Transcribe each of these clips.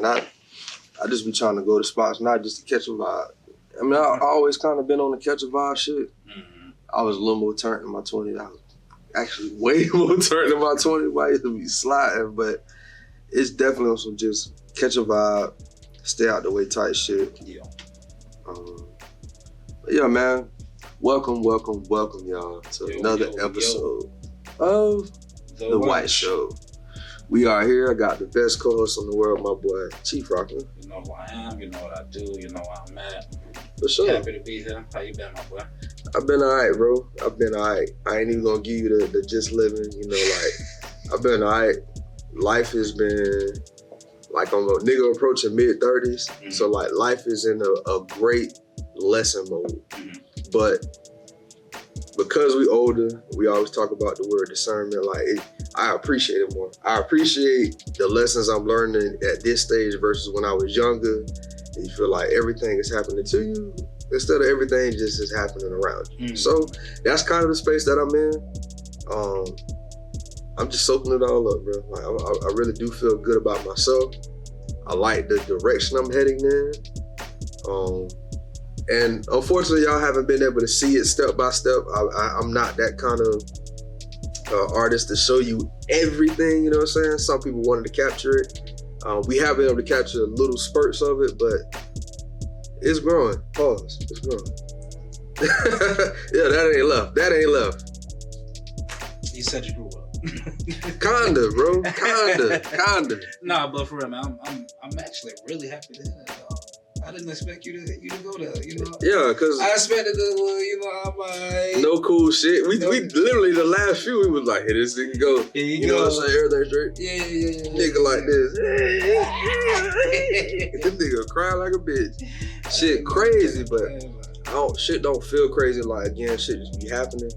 man. I just be trying to go to spots, not just to catch a vibe. I mean, I always kind of been on the catch a vibe shit. Mm-hmm. I was a little more turned in my 20s. I was actually way more turned in my 20s. I used to be sliding, but it's definitely on some just catch a vibe, stay out the way type shit. Yeah. But yeah, man. Welcome, y'all, to another episode of The White Show. We are here. I got the best co-host in the world, my boy, Chief Rockland. You know who I am, you know what I do, you know where I'm at. For sure. Happy to be here. How you been, my boy? I've been all right, bro. I've been all right. I ain't even gonna give you the just living, you know, like, I've been all right. Life has been, like, I'm a nigga approaching mid-30s, mm-hmm. So, like, life is in a great lesson mode. Mm-hmm. But because we older, we always talk about the word discernment. Like, I appreciate it more. I appreciate the lessons I'm learning at this stage versus when I was younger. And you feel like everything is happening to you instead of everything just is happening around you. Mm. So that's kind of the space that I'm in. I'm just soaking it all up, bro. Like, I really do feel good about myself. I like the direction I'm heading in. And unfortunately, y'all haven't been able to see it step by step. I'm not that kind of artist to show you everything, you know what I'm saying? Some people wanted to capture it. We have been able to capture little spurts of it, but it's growing. Pause. It's growing. Yeah, that ain't left. You said you grew up. Kinda, bro. Kinda. Nah, but for real, man, I'm actually really happy to hear that, dog. I didn't expect you to go there, you know? Yeah, because I expected no cool shit. We literally, the last few, we was like, hey, this nigga go. You know what I'm saying? Everything straight. Yeah. Nigga like this. This nigga cry like a bitch. Shit crazy, but shit don't feel crazy. Like, again, shit just be happening.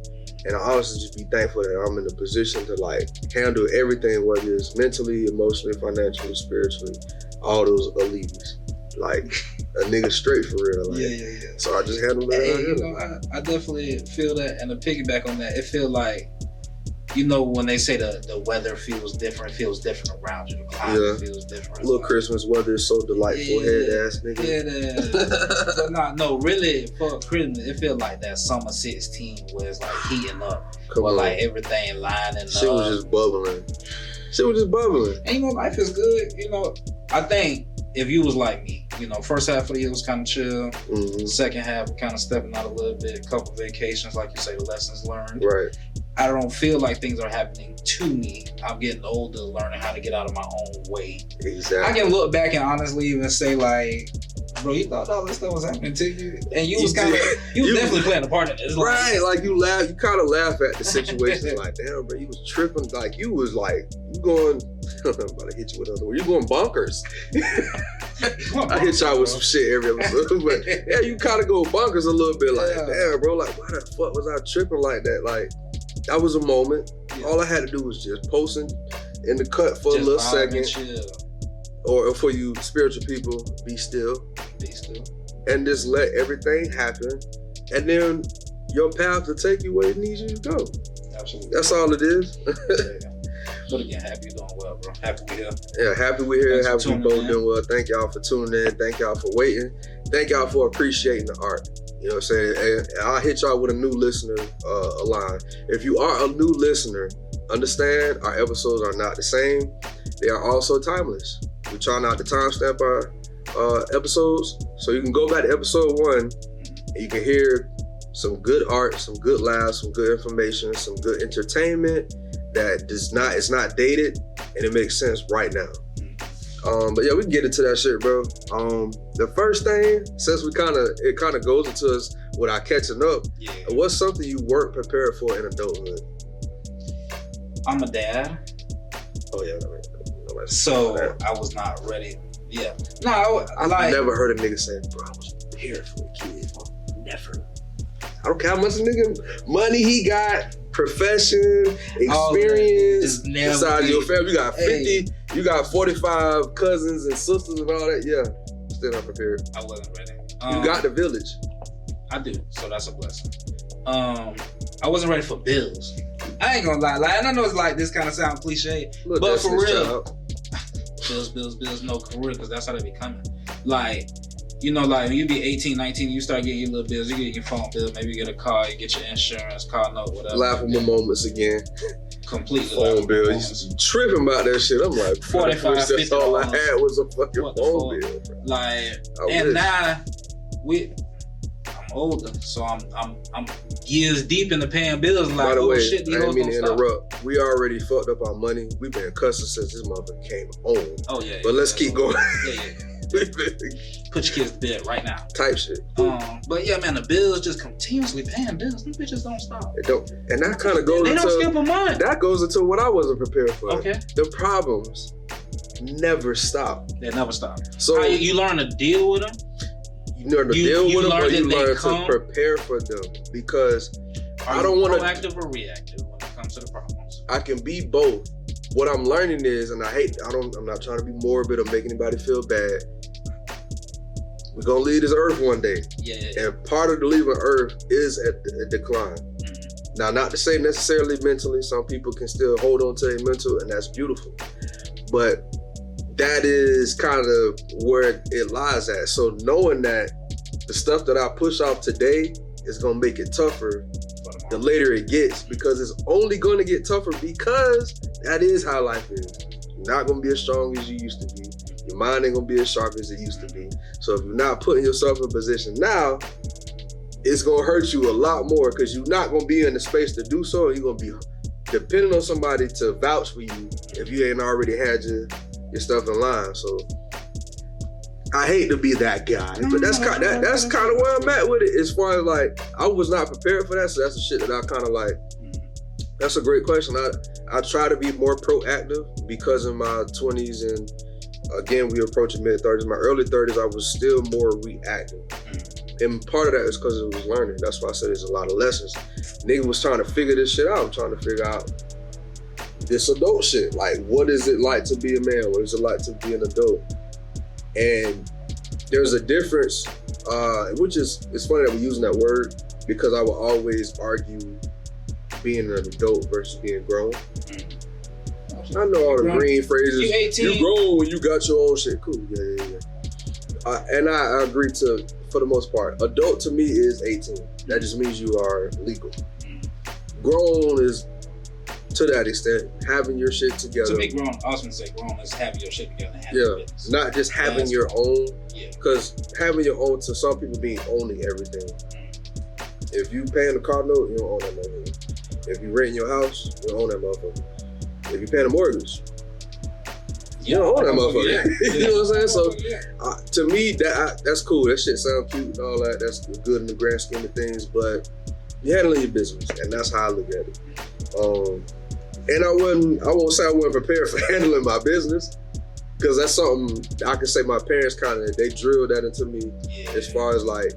And I honestly just be thankful that I'm in a position to, like, handle everything, whether it's mentally, emotionally, financially, spiritually, all those alleviations. Like, a nigga straight for real. Like, yeah. So I just handle that. Hey, you know, I definitely feel that, and to piggyback on that, it feel like, you know, when they say the weather feels different around you, the climate feels different. Little Christmas weather is so delightful, head ass nigga. Yeah, but no, really, for Christmas, it feel like that summer 16 where it's like heating up, like everything lining up. Shit was just bubbling. And you know, life is good. You know, I think if you was like me, you know, first half of the year was kind of chill. Mm-hmm. Second half, kind of stepping out a little bit. A couple vacations, like you say, the lessons learned. Right. I don't feel like things are happening to me. I'm getting older, learning how to get out of my own way. Exactly. I can look back and honestly even say, like, bro, you thought all this stuff was happening to you, and you was definitely playing a part in it. Right, like you kind of laugh at the situation, like, damn, bro, you was tripping, like you was like, you going, I'm about to hit you with another word, you going bonkers. I hit y'all with some shit every episode, but yeah, you kind of go bonkers a little bit, like, damn, bro, like, why the fuck was I tripping like that? Like, that was a moment. Yeah. All I had to do was just posting in the cut for a little second. Or for you spiritual people, be still. And just let everything happen. And then your path will take you where it needs you to go. Absolutely. That's all it is. But again, happy you're doing well, bro. Happy we're here. Yeah, happy we're here. Happy we both doing well. Thank y'all for tuning in. Thank y'all for waiting. Thank y'all for appreciating the art. You know what I'm saying? And I'll hit y'all with a new listener line. If you are a new listener, understand our episodes are not the same. They are also timeless. We try not to timestamp our episodes, so you can go back to episode 1 and you can hear some good art, some good laughs, some good information, some good entertainment that is not dated and it makes sense right now. But yeah, we can get into that shit, bro. The first thing, since it kind of goes into us with our catching up, what's something you weren't prepared for in adulthood? I'm a dad. Oh yeah, so I was not ready. Yeah, no, I've never heard a nigga say, "Bro, I was prepared for a kid." Never. I don't care how much nigga money he got, profession, experience, besides your family. You got 50, you got 45 cousins and sisters and all that. Yeah, still not prepared. I wasn't ready. You got the village. I do, so that's a blessing. I wasn't ready for bills. I ain't gonna lie, and I know it's like this kind of sound cliche, but for real. bills, no career, because that's how they be coming. Like, you know, like when you be 18, 19, you start getting your little bills, you get your phone bill, maybe you get a car, you get your insurance, car note, whatever. Laughable moments again. Completely phone bill. You tripping about that shit. I'm like, 45, 50. All I had was a fucking phone bill. Bro. Like, and now I'm older, so I'm years deep into paying bills. Like, by the way, shit, I didn't mean to interrupt. We already fucked up our money. We've been cussing since this motherfucker came home. Oh yeah. But let's keep going. Yeah. Put your kids to bed right now. Type shit. But yeah, man, the bills just continuously paying bills. Them bitches don't stop. They don't, and that kind of goes they into. Don't skip a month. That goes into what I wasn't prepared for. Okay. The problems never stop. They never stop. So you learn to deal with them. You learn to deal with them, or you learn to prepare for them. Because I don't want to proactive or reactive when it comes to the problems. I can be both. What I'm learning is, and I'm not trying to be morbid or make anybody feel bad. We're gonna leave this earth one day. Yeah. And part of the leaving earth is a decline. Mm-hmm. Now, not to say necessarily mentally, some people can still hold on to their mental, and that's beautiful. But that is kind of where it lies at. So knowing that the stuff that I push off today is gonna make it tougher the later it gets, because it's only gonna get tougher because that is how life is. You're not gonna be as strong as you used to be. Your mind ain't gonna be as sharp as it used to be. So if you're not putting yourself in a position now, it's gonna hurt you a lot more because you're not gonna be in the space to do so. You're gonna be depending on somebody to vouch for you if you ain't already had your stuff in line. So I hate to be that guy, but that's kind of where I'm at with it. As far as like, I was not prepared for that, so that's the shit that I kind of like. That's a great question. I try to be more proactive because in my 20s and again, we approaching mid-30s. My early 30s, I was still more reactive. And part of that is because it was learning. That's why I said there's a lot of lessons. Nigga was trying to figure this shit out. I'm trying to figure out this adult shit. Like, what is it like to be a man? What is it like to be an adult? And there's a difference, which is, it's funny that we're using that word because I will always argue being an adult versus being grown. I know all the green phrases. You grown when you got your own shit. Cool, yeah. And I agree for the most part. Adult to me is 18. That just means you are legal. Grown is, to that extent, having your shit together. To be grown, I was gonna say grown is having your shit together. And not just having your own. Because having your own, to some people, means owning everything. If you paying a car note, you don't own that motherfucker. If you renting your house, you don't own that motherfucker. If you paying a mortgage, you don't own that motherfucker. You know what I'm saying? So to me, that's cool. That shit sound cute and all that. That's good in the grand scheme of things. But you're handling your business, and that's how I look at it. And I won't say I wasn't prepared for handling my business, because that's something I can say my parents they drilled that into me. As far as like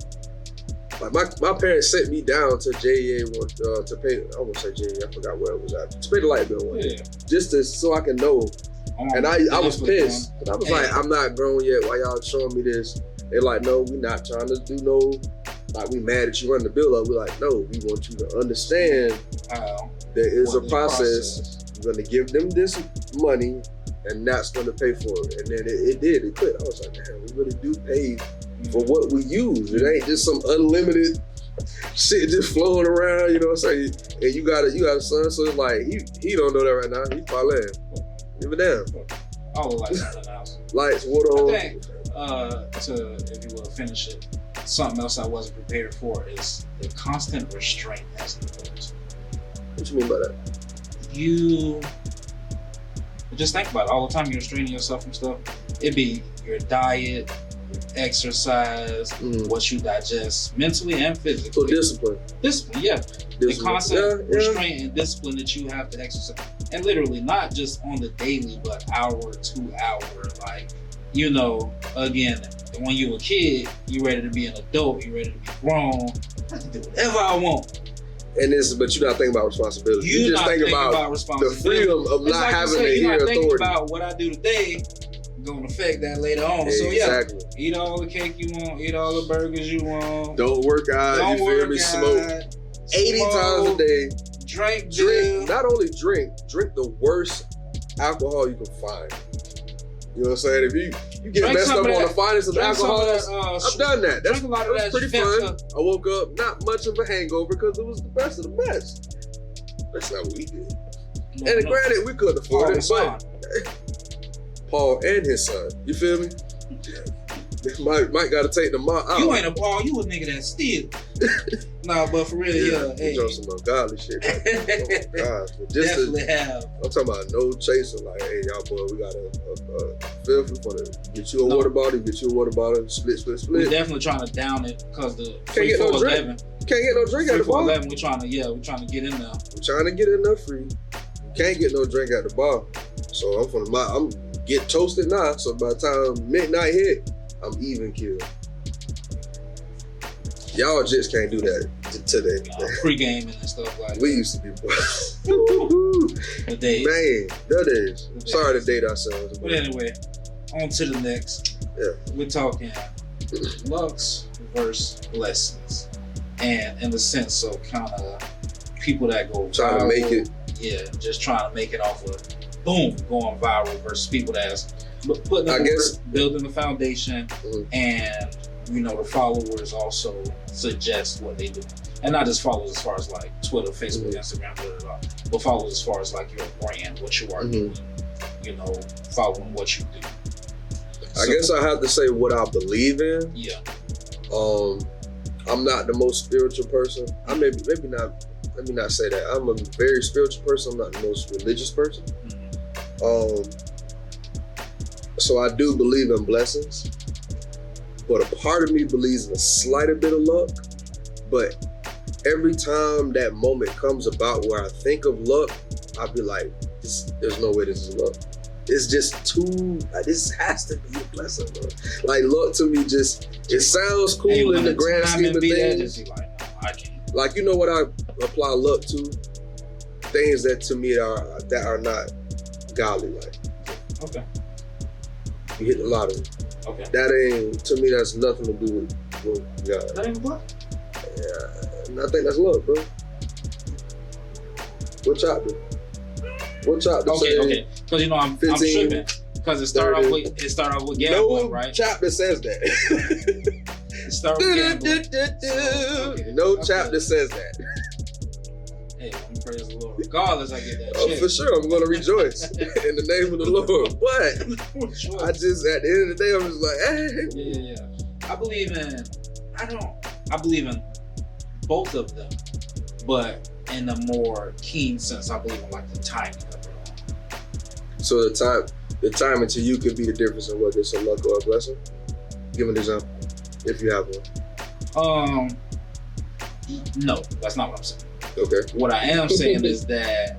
my parents sent me down to JEA to pay. I won't say JEA. I forgot where it was at. To pay the light bill one day, just so I can know. And I was pissed. I was like, I'm not grown yet. Why y'all showing me this? They're like, no, we not trying to do no. Like, we mad at you running the bill up. We're like, no, we want you to understand there is a process. You're gonna give them this money, and that's gonna pay for it. And then it did. It clicked. I was like, man, we really do pay for what we use. It ain't just some unlimited shit just flowing around, you know what I'm saying? And you got a son, so it's like he don't know that right now. He probably give a damn. All the lights on the house. Lights, water on. I think if you will finish it, something else I wasn't prepared for is the constant restraint as an adult. What you mean by that? You just think about it. All the time you're restraining yourself from stuff. It'd be your diet, exercise, what you digest mentally and physically. So discipline. The constant restraint and discipline that you have to exercise. And literally not just on the daily, but hour, 2 hour. Like, you know, again, when you were a kid, you ready to be an adult, you ready to be grown. I can do whatever I want. But you're not thinking about responsibility. You just think about the freedom of not having to hear authority. Thinking about what I do today gonna affect that later on. Exactly. So eat all the cake you want, eat all the burgers you want. Don't work out, you feel me? Smoke 80 times a day. Drink. Not only drink the worst alcohol you can find. You know what I'm saying? If you get messed up on the finest of alcohol, I've done that. That's pretty fun. I woke up not much of a hangover because it was the best of the best. That's not what we did. And granted, we couldn't afford it, but Paul and his son. You feel me? Might gotta take the mom out. You ain't a Paul, you a nigga that steal. Nah, but for real, yeah. Hey. You some ungodly shit. Oh my gosh. Definitely have. I'm talking about no chasing. Like, hey, y'all boy, we got a filthy for the get you a water bottle, split. We're definitely trying to down it because the can't get no drink. Can't get no drink at the bar. 11, we're trying to get in there. We're trying to get in there free. You can't get no drink at the bar. So I'm get toasted now. So by the time midnight hit, I'm even killed. Y'all just can't do that today. Pre-gaming and stuff like that. We used to be the days. Man, that is. Sorry to date ourselves. But anyway, on to the next. Yeah. We're talking lucks versus blessings. And in the sense of kind of people that go trying viral, to make it. Yeah, just trying to make it off of boom, going viral versus people that's putting up building the foundation, and the followers also suggest what they do, and not just followers as far as like Twitter, Facebook, Instagram, blah, blah, blah, but followers as far as like your brand, what you are doing, following what you do. I guess I have to say what I believe in. Yeah. I'm not the most spiritual person. I maybe not. Let me not say that. I'm a very spiritual person. I'm not the most religious person. So I do believe in blessings, but a part of me believes in a slighter bit of luck. But every time that moment comes about where I think of luck, I'll be like, there's no way this is luck. It's just this has to be a blessing, bro. Like, luck to me it sounds cool in the grand scheme of things. I can't. Like, you know what I apply luck to? Things that to me are not godly, like. Okay. You hit the lottery. Okay. To me, that's nothing to do with God. That ain't luck? Yeah, I think that's luck, bro. What chapter? Okay. Because I'm tripping. Because it started off with gambling, right? No chapter says that. It started with gambling. No chapter says that. Hey, I'm praise the Lord. Regardless, I get that check. For sure, I'm going to rejoice in the name of the Lord. But I just, at the end of the day, I'm just like, hey. Yeah. I believe in both of them, but in a more keen sense, I believe in like the timing of it all. So the timing to you could be the difference in whether it's a luck or a blessing? Give me an example, if you have one. No, that's not what I'm saying. Okay. What I am saying is that,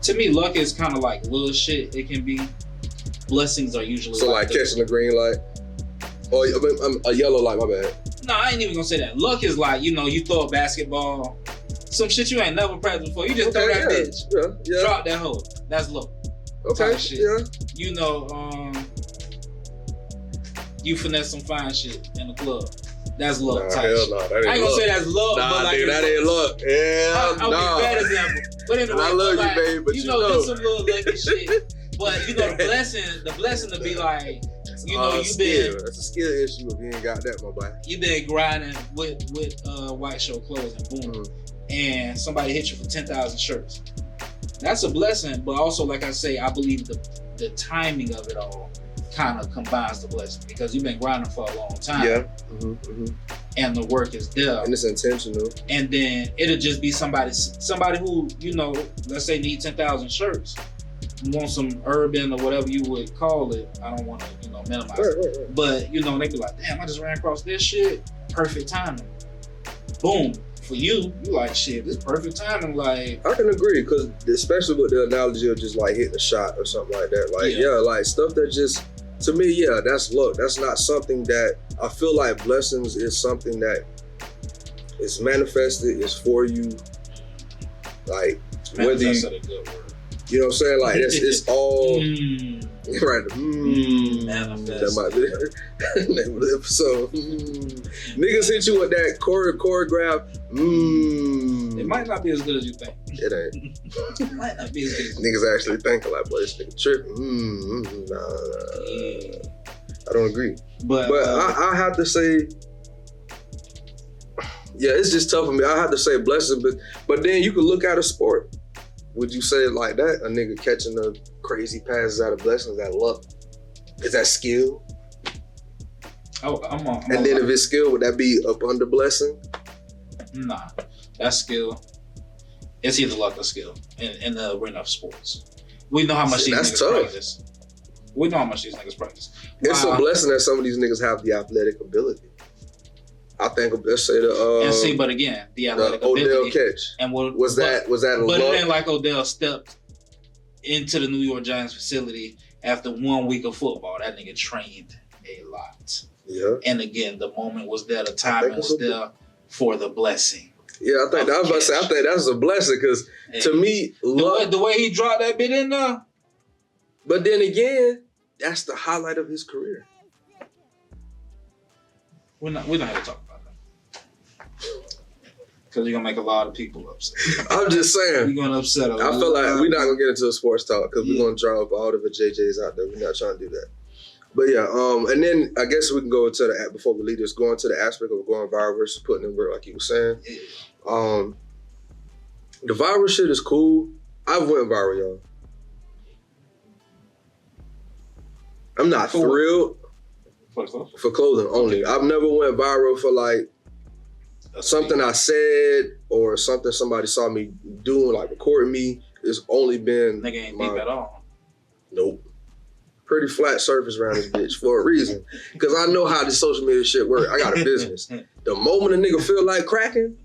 to me, luck is kind of like little shit. It can be. Blessings are usually so like catching a green light, or a yellow light. My bad. No, I ain't even gonna say that. Luck is like, you throw a basketball, some shit you ain't never practiced before. You just throw that bitch, drop that hoe. That's luck. Okay. Shit. Yeah. You finesse some fine shit in the club. That's luck. Nah, hell no. That ain't I ain't gonna say that's luck, but like that ain't luck. Yeah, I'll be bad example. But anyway, I love you, babe. But just some little lucky shit. But the blessing to be like, that's a skill issue if you ain't got that, my boy. You been grinding with white show clothes and boom, and somebody hit you for 10,000 shirts. That's a blessing, but also, like I say, I believe the timing of it all kind of combines the blessing because you've been grinding for a long time. Yeah. And the work is there. And it's intentional. And then it'll just be somebody who, let's say need 10,000 shirts, want some urban or whatever you would call it. I don't want to, minimize it. Right. But, they be like, damn, I just ran across this shit. Perfect timing. Boom. For you like, shit, this perfect timing. Like, I can agree, because especially with the analogy of just like hitting a shot or something like that. Like, like stuff that just, to me, that's luck. That's not something that, I feel like blessings is something that is manifested, is for you. Like, whether you, a good word. You know what I'm saying? Like, it's all, right, manifest. That might be the name of the episode. Niggas hit you with that choreograph, It might not be as good as you think. It ain't. It might not be as good as you think. Niggas actually thinking like, boy, this nigga tripping. Nah. I don't agree. But I have to say, yeah, it's just tough for me. I have to say blessing, but then you could look at a sport. Would you say it like that? A nigga catching the crazy passes out of blessings, that luck? Is that skill? And then if it's skill, would that be up under blessing? Nah, that's skill. It's either luck or skill in the arena of sports. We know how much these niggas practice. We know how much these niggas practice. It's a blessing that some of these niggas have the athletic ability. I think let's say the but again, the athletic ability. Odell catch. And was that a But luck? it ain't like Odell stepped into the New York Giants facility after 1 week of football. That nigga trained a lot. Yeah. And again, the moment was there, the timing was there for the blessing. Yeah, I think that's a blessing because to me, luck, the way he dropped that bit in there. But then again, that's the highlight of his career. We're not here to talk about that. Because you're going to make a lot of people upset. I'm just saying. You're going to upset a lot. I feel like we're not going to get into a sports talk because we're going to draw up all the JJs out there. We're not trying to do that. But yeah, and then I guess we can go into before we leave this, go into the aspect of going viral versus putting in work like you were saying. Yeah. The viral shit is cool. I've went viral, y'all. I'm not thrilled for clothing only. I've never went viral for like something I said or something somebody saw me doing, like recording me. It's only been nigga ain't deep at all. Nope. Pretty flat surface around this bitch for a reason. Because I know how this social media shit works. I got a business. The moment a nigga feel like cracking,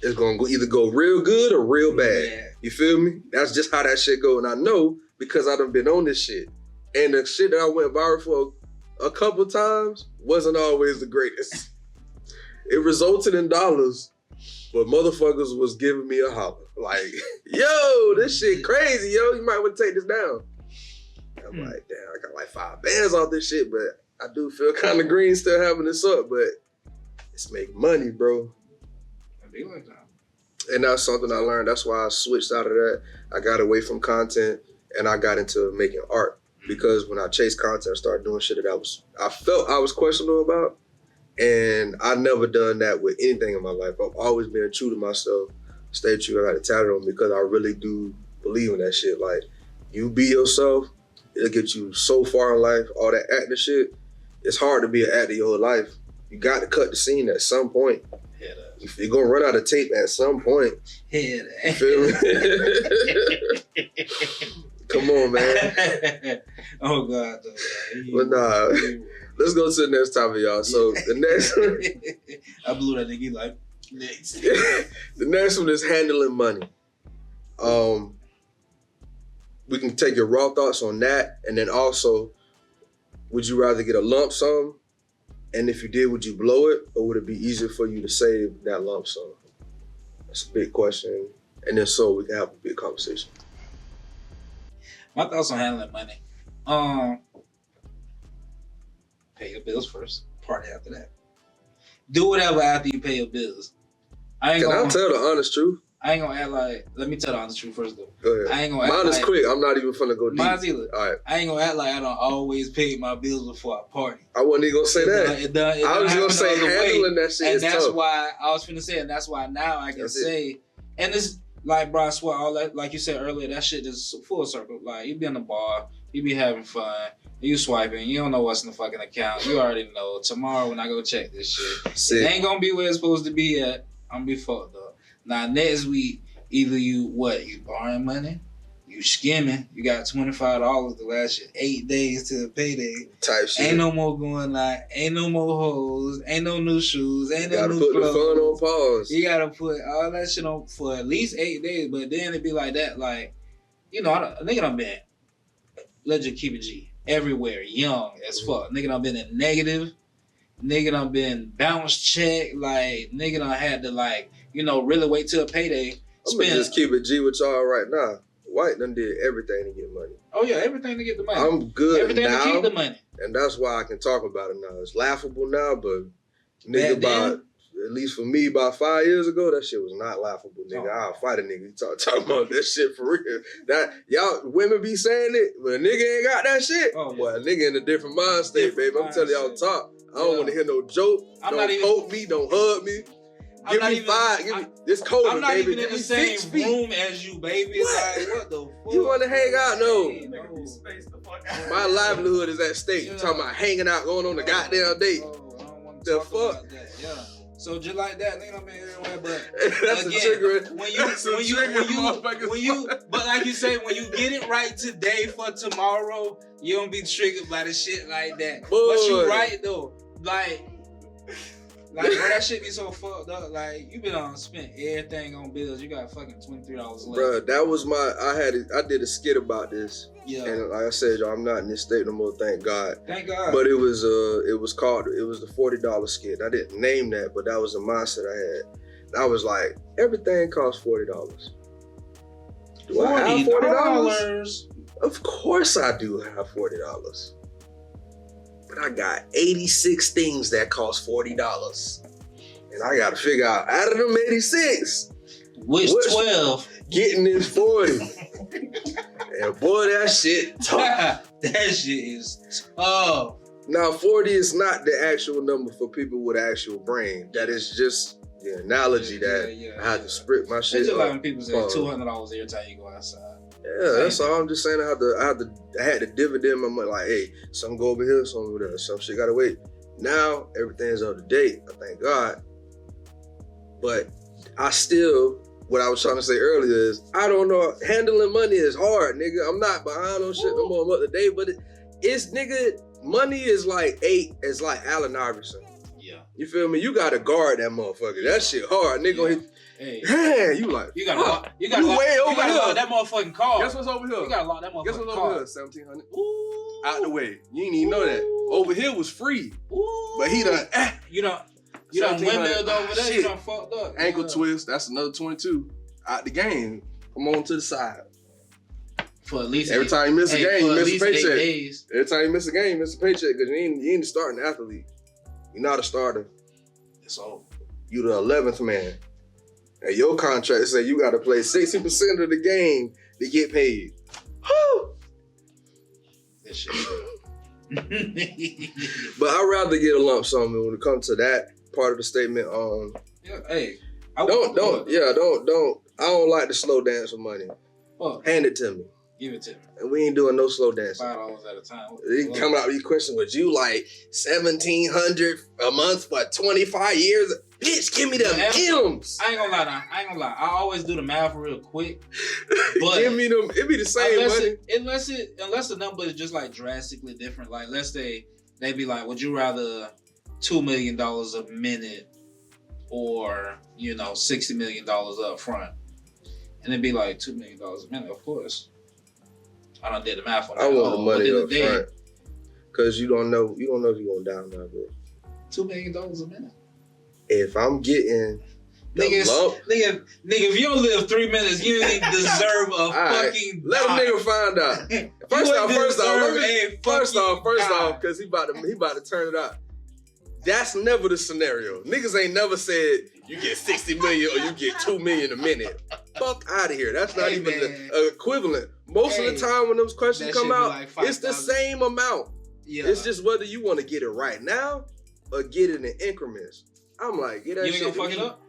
it's gonna either go real good or real bad. Yeah. You feel me? That's just how that shit go. And I know because I done been on this shit. And the shit that I went viral for a couple times wasn't always the greatest. It resulted in dollars, but motherfuckers was giving me a holler. Like, yo, this shit crazy, yo. You might want to take this down. I'm like, damn, I got like 5 bands off this shit, but I do feel kind of green still having this up, but it's making money, bro. I be like that. And that's something I learned. That's why I switched out of that. I got away from content and I got into making art. Because when I chased content, I started doing shit that I felt I was questionable about. And I never done that with anything in my life. I've always been true to myself. Stay true. I got a tattoo on because I really do believe in that shit. Like, you be yourself, it'll get you so far in life. All that acting shit, it's hard to be an actor your whole life. You got to cut the scene at some point. Yeah, you're going to run out of tape at some point. Yeah, you feel me? Come on, man. Oh, God. But nah, let's go to the next topic, y'all. So the next one. I blew that nigga like, next. The next one is handling money. We can take your raw thoughts on that. And then also, would you rather get a lump sum? And if you did, would you blow it? Or would it be easier for you to save that lump sum? That's a big question. And then so we can have a big conversation. My thoughts on handling money. Pay your bills first. Party after that. Do whatever after you pay your bills. Can I tell the honest truth? I ain't gonna act like. Let me tell the honest truth first though. Go ahead. I ain't gonna act Mine is like, quick. I'm not even finna go deep. Mine's either. All right. I ain't gonna act like I don't always pay my bills before I party. I wasn't even gonna say that. I was gonna say handling that shit is tough. And that's why I was finna say, and that's why now I can say, and it's like, bro, I swear, all that, like you said earlier, that shit is full circle. Like, you be in the bar, you be having fun, you swiping, you don't know what's in the fucking account. You already know. Tomorrow when I go check this shit, it ain't gonna be where it's supposed to be at. I'm gonna be fucked up. Now, next week, either you borrowing money, you skimming, you got $25 to last you 8 days to the payday. Type shit. Ain't no more going like, ain't no more hoes, ain't no new shoes, ain't no new clothes. You gotta put the fun on pause. You gotta put all that shit on for at least 8 days, but then it be like that, like, you know, a nigga done been, let's just keep it G, everywhere, young as fuck. Nigga done been in negative, nigga done been bounce check, like, nigga done had to, like, you know, really wait till a payday. I'm gonna just keep it G with y'all right now. White done did everything to get money. Oh yeah, everything to get the money. I'm good everything now. To keep the money. And that's why I can talk about it now. It's laughable now, but nigga at least for me, about 5 years ago, that shit was not laughable, nigga. I'll fight a nigga. Talking about that shit for real. That y'all women be saying it, but a nigga ain't got that shit. Well, a nigga in a different mind state, baby. I'm telling y'all top. I don't want to hear no joke. Don't poke me. Don't hug me. Give me 5. Give me this colder, baby. I'm not even in the same room as you, baby. What? Like, what the fuck? You want to hang out? No. My livelihood is at stake. You talking about hanging out, going on the goddamn date. The fuck? Yeah. So just like that, nigga, I'm in everywhere, but that's again, a trigger. But like you say, when you get it right today for tomorrow, you don't be triggered by the shit like that. Boy. But you right though, like bro, that shit be so fucked up. Like you been spent everything on bills. You got fucking $23 left. Bro, that was I did a skit about this. Yeah. And like I said, y'all, I'm not in this state no more, thank God. Thank God. But it was the $40 skit. I didn't name that, but that was the mindset I had. I was like, everything costs $40. Do I have $40? Of course I do have $40. But I got 86 things that cost $40. And I gotta figure out of them 86, which 12 getting this 40. And boy, that shit tough. That shit is tough. Now, 40 is not the actual number for people with an actual brain. That is just the analogy that I had to split my shit. It's just like when people say $200 every time you go outside. Yeah, that's all. I'm just saying I had to dividend my money. Like, hey, some go over here, some over there. Some shit gotta wait. Now everything's up to date. I thank God. But I still, what I was trying to say earlier is, I don't know. Handling money is hard, nigga. I'm not behind on shit no more. I'm up to date, but it's nigga. Money is like Allen Iverson. Yeah. You feel me? You gotta guard that motherfucker. That shit hard, nigga. Hey, you like you gotta lock that motherfucking car. Guess what's over here? You gotta lock that motherfucking car. Guess what's over here? 1700. Out the way. You ain't even know that. Over here was free. But he done. You done windmilled over there. You done fucked up. Ankle twist. That's another 22. Out the game. Come on to the side. For at least every time you miss a game, you miss a paycheck. 8 days. Every time you miss a game, you miss a paycheck because you ain't a starting athlete. You're not a starter. It's over. You the 11th man. And your contract say you got to play 60% of the game to get paid. Woo! That shit. But I'd rather get a lump sum when it comes to that part of the statement. I don't like to slow dance with money. Hand it to me. Give it to me. And we ain't doing no slow dancing. $5 at a time. You come out with these questions, would you like $1,700 a month for 25 years? Bitch, give me them M's. I ain't gonna lie. I always do the math real quick. But give me them. It be the same money. Unless the number is just like drastically different. Like let's say they be like, would you rather $2 million a minute or $60 million up front? And it'd be like $2 million a minute, of course. I done did the math on that. I want the money up front. Cause you don't know if you're gonna die or not, bro. $2 million a minute. If I'm getting nigga, if you don't live 3 minutes, you ain't deserve a fucking. Let a nigga find out. First off, because he about to turn it out. That's never the scenario. Niggas ain't never said you get 60 million or you get 2 million a minute. Fuck out of here. That's not even the equivalent. Most of the time when those questions come out, like it's the same amount. Yeah. It's just whether you want to get it right now or get it in increments. I'm like, get that shit. You ain't gonna fuck it up?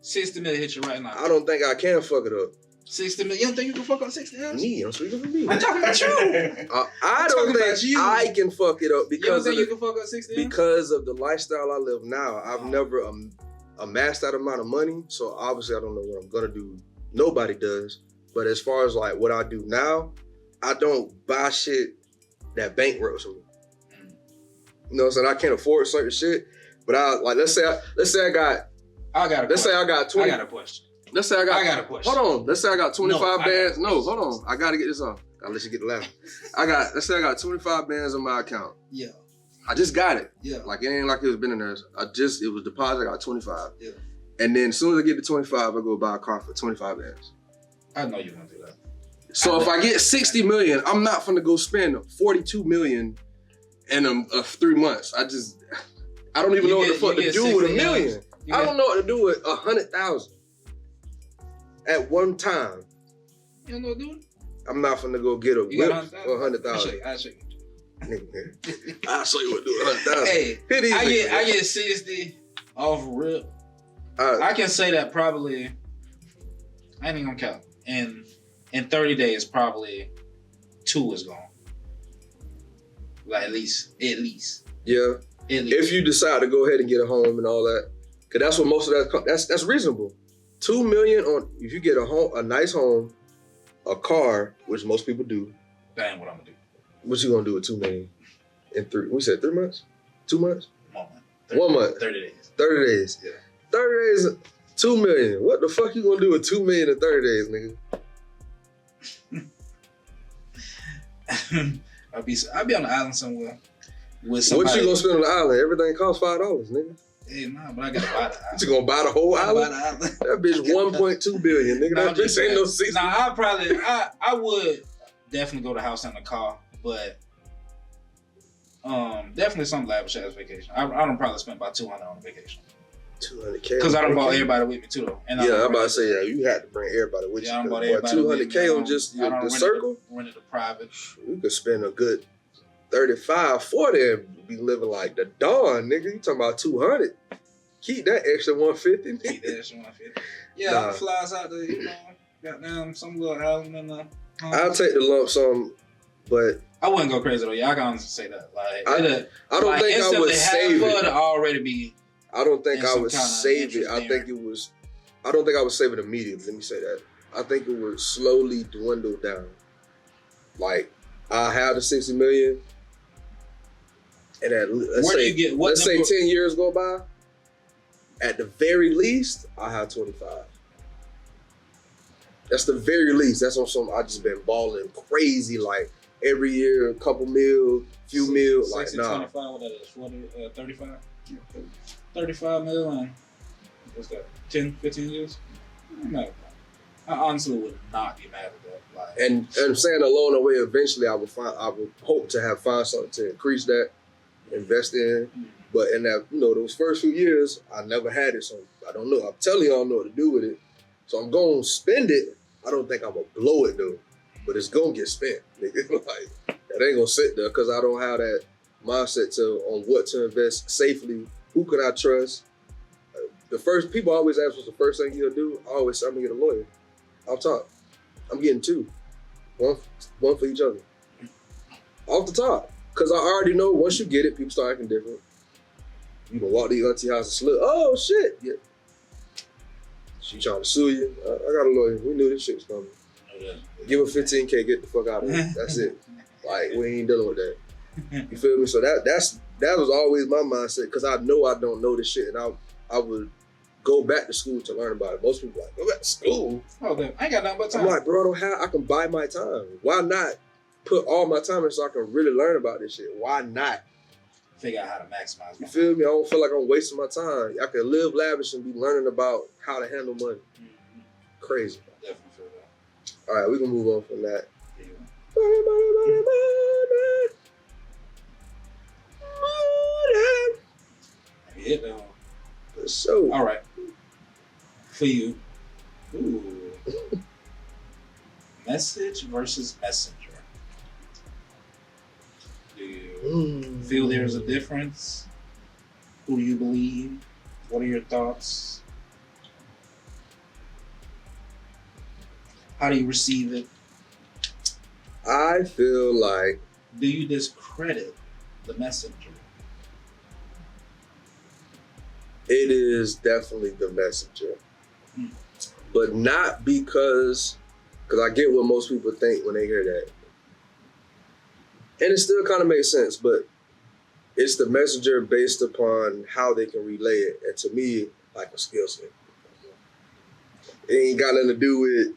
60 million hit you right now. I don't think I can fuck it up. 60 million. You don't think you can fuck up 60 million? Me, I'm speaking for me. I'm talking about you. I don't think I can fuck it up because you can fuck up 60 million? Because of the lifestyle I live now. I've never amassed that amount of money, so obviously I don't know what I'm gonna do. Nobody does. But as far as like what I do now, I don't buy shit that bankrupts me. You know what I'm saying? I can't afford certain shit, but let's say I got a question. Let's say I got a question. Hold on. Let's say I got 25 bands. Hold on. I gotta get this off. Gotta let you get the laugh. Let's say I got 25 bands on my account. Yeah. I just got it. Yeah. Like it ain't like it was been in there. It was deposit, I got 25. Yeah. And then as soon as I get to 25, I go buy a car for 25 bands. I know you're gonna do that. So if I get 60 million, I'm not gonna go spend 42 million in 3 months. I don't even know what the fuck to do with $1 million. I don't know what to do with 100,000 at one time. You don't know what to do? I'm not finna go get a whip for 100,000. I'll show you. I'll show you what to do with 100,000. Hey, I get 60 off rip. I can say that probably. I ain't even gonna count. In 30 days, probably 2 is gone. Like at least. Yeah. If you decide to go ahead and get a home and all that, cause that's what most of that's reasonable. $2 million on if you get a nice home, a car, which most people do. That ain't what I'm gonna do. What you gonna do with $2 million in 3? We said 3 months, 2 months, 1 month, 1 month, 30 days. 30 days. Yeah. 30 days, $2 million. What the fuck you gonna do with $2 million in 30 days, nigga? I'll be on the island somewhere with somebody. What you gonna spend on the island? Everything costs $5, nigga. Hey, nah, but I gotta buy the island. You gonna buy the whole island? That bitch $1.2 billion, nigga. That bitch ain't no 60. Nah, I would definitely go to house and a car, but definitely some lavish ass vacation. I don't probably spend about $200 on a vacation. $200K. Because I don't bought everybody with me too though. And I'm about to say you had to bring everybody with you. I don't bought everybody $200K on just the circle. Rented a private. You could spend a good 35, 40 and be living like the Dawn, nigga. You talking about 200? Keep that extra 150. Keep that extra 150. Yeah, flies out to goddamn some little island in the. I'll take the lump sum, but I wouldn't go crazy though. Yeah, I can honestly say that. Like I don't think I would save it. Already be. I don't think I would save it. I don't think I would save it immediately. Let me say that. I think it would slowly dwindle down. Like I have the 60 million, and let's say 10 years go by. At the very least, I have 25. That's the very least. That's on some. I just been balling crazy like every year, a couple mil, few mil. Like 25, what that is? 35. 35 mil and what's that? 10, 15 years? No, I honestly would not be mad at that. Like, and I'm saying along the way, eventually I would hope to find something to increase that, invest in. Mm-hmm. But in that, those first few years, I never had it, so I don't know. I'm telling you, I don't know what to do with it. So I'm gonna spend it. I don't think I'm gonna blow it though, but it's gonna get spent, nigga. Like that ain't gonna sit there because I don't have that mindset on what to invest safely. Who can I trust? The first people always ask what's the first thing you'll do. I always say I'm gonna get a lawyer. I'll talk. I'm getting 2, one for each other, off the top. Because I already know once you get it, people start acting different. You can walk to your auntie house and slip. Oh shit! Yeah. She trying to sue you. I got a lawyer. We knew this shit was coming. Give her $15K. Get the fuck out of here. That's it. Like we ain't dealing with that. You feel me? So that was always my mindset because I know I don't know this shit, and I would go back to school to learn about it. Most people are like, go back to school. Oh, damn. I ain't got nothing but time. I'm like, bro, I can buy my time. Why not put all my time in so I can really learn about this shit? Why not? Figure out how to maximize. You feel me? I don't feel like I'm wasting my time. I can live lavish and be learning about how to handle money. Mm-hmm. Crazy. I definitely feel that. All right, we can move on from that. Yeah. Hit though. So. All right. For you. Ooh. Message versus messenger. Do you feel there's a difference? Who do you believe? What are your thoughts? How do you receive it? I feel like... Do you discredit the messenger? It is definitely the messenger. But not because I get what most people think when they hear that. And it still kind of makes sense, but it's the messenger based upon how they can relay it. And to me, like a skill set. It ain't got nothing to do with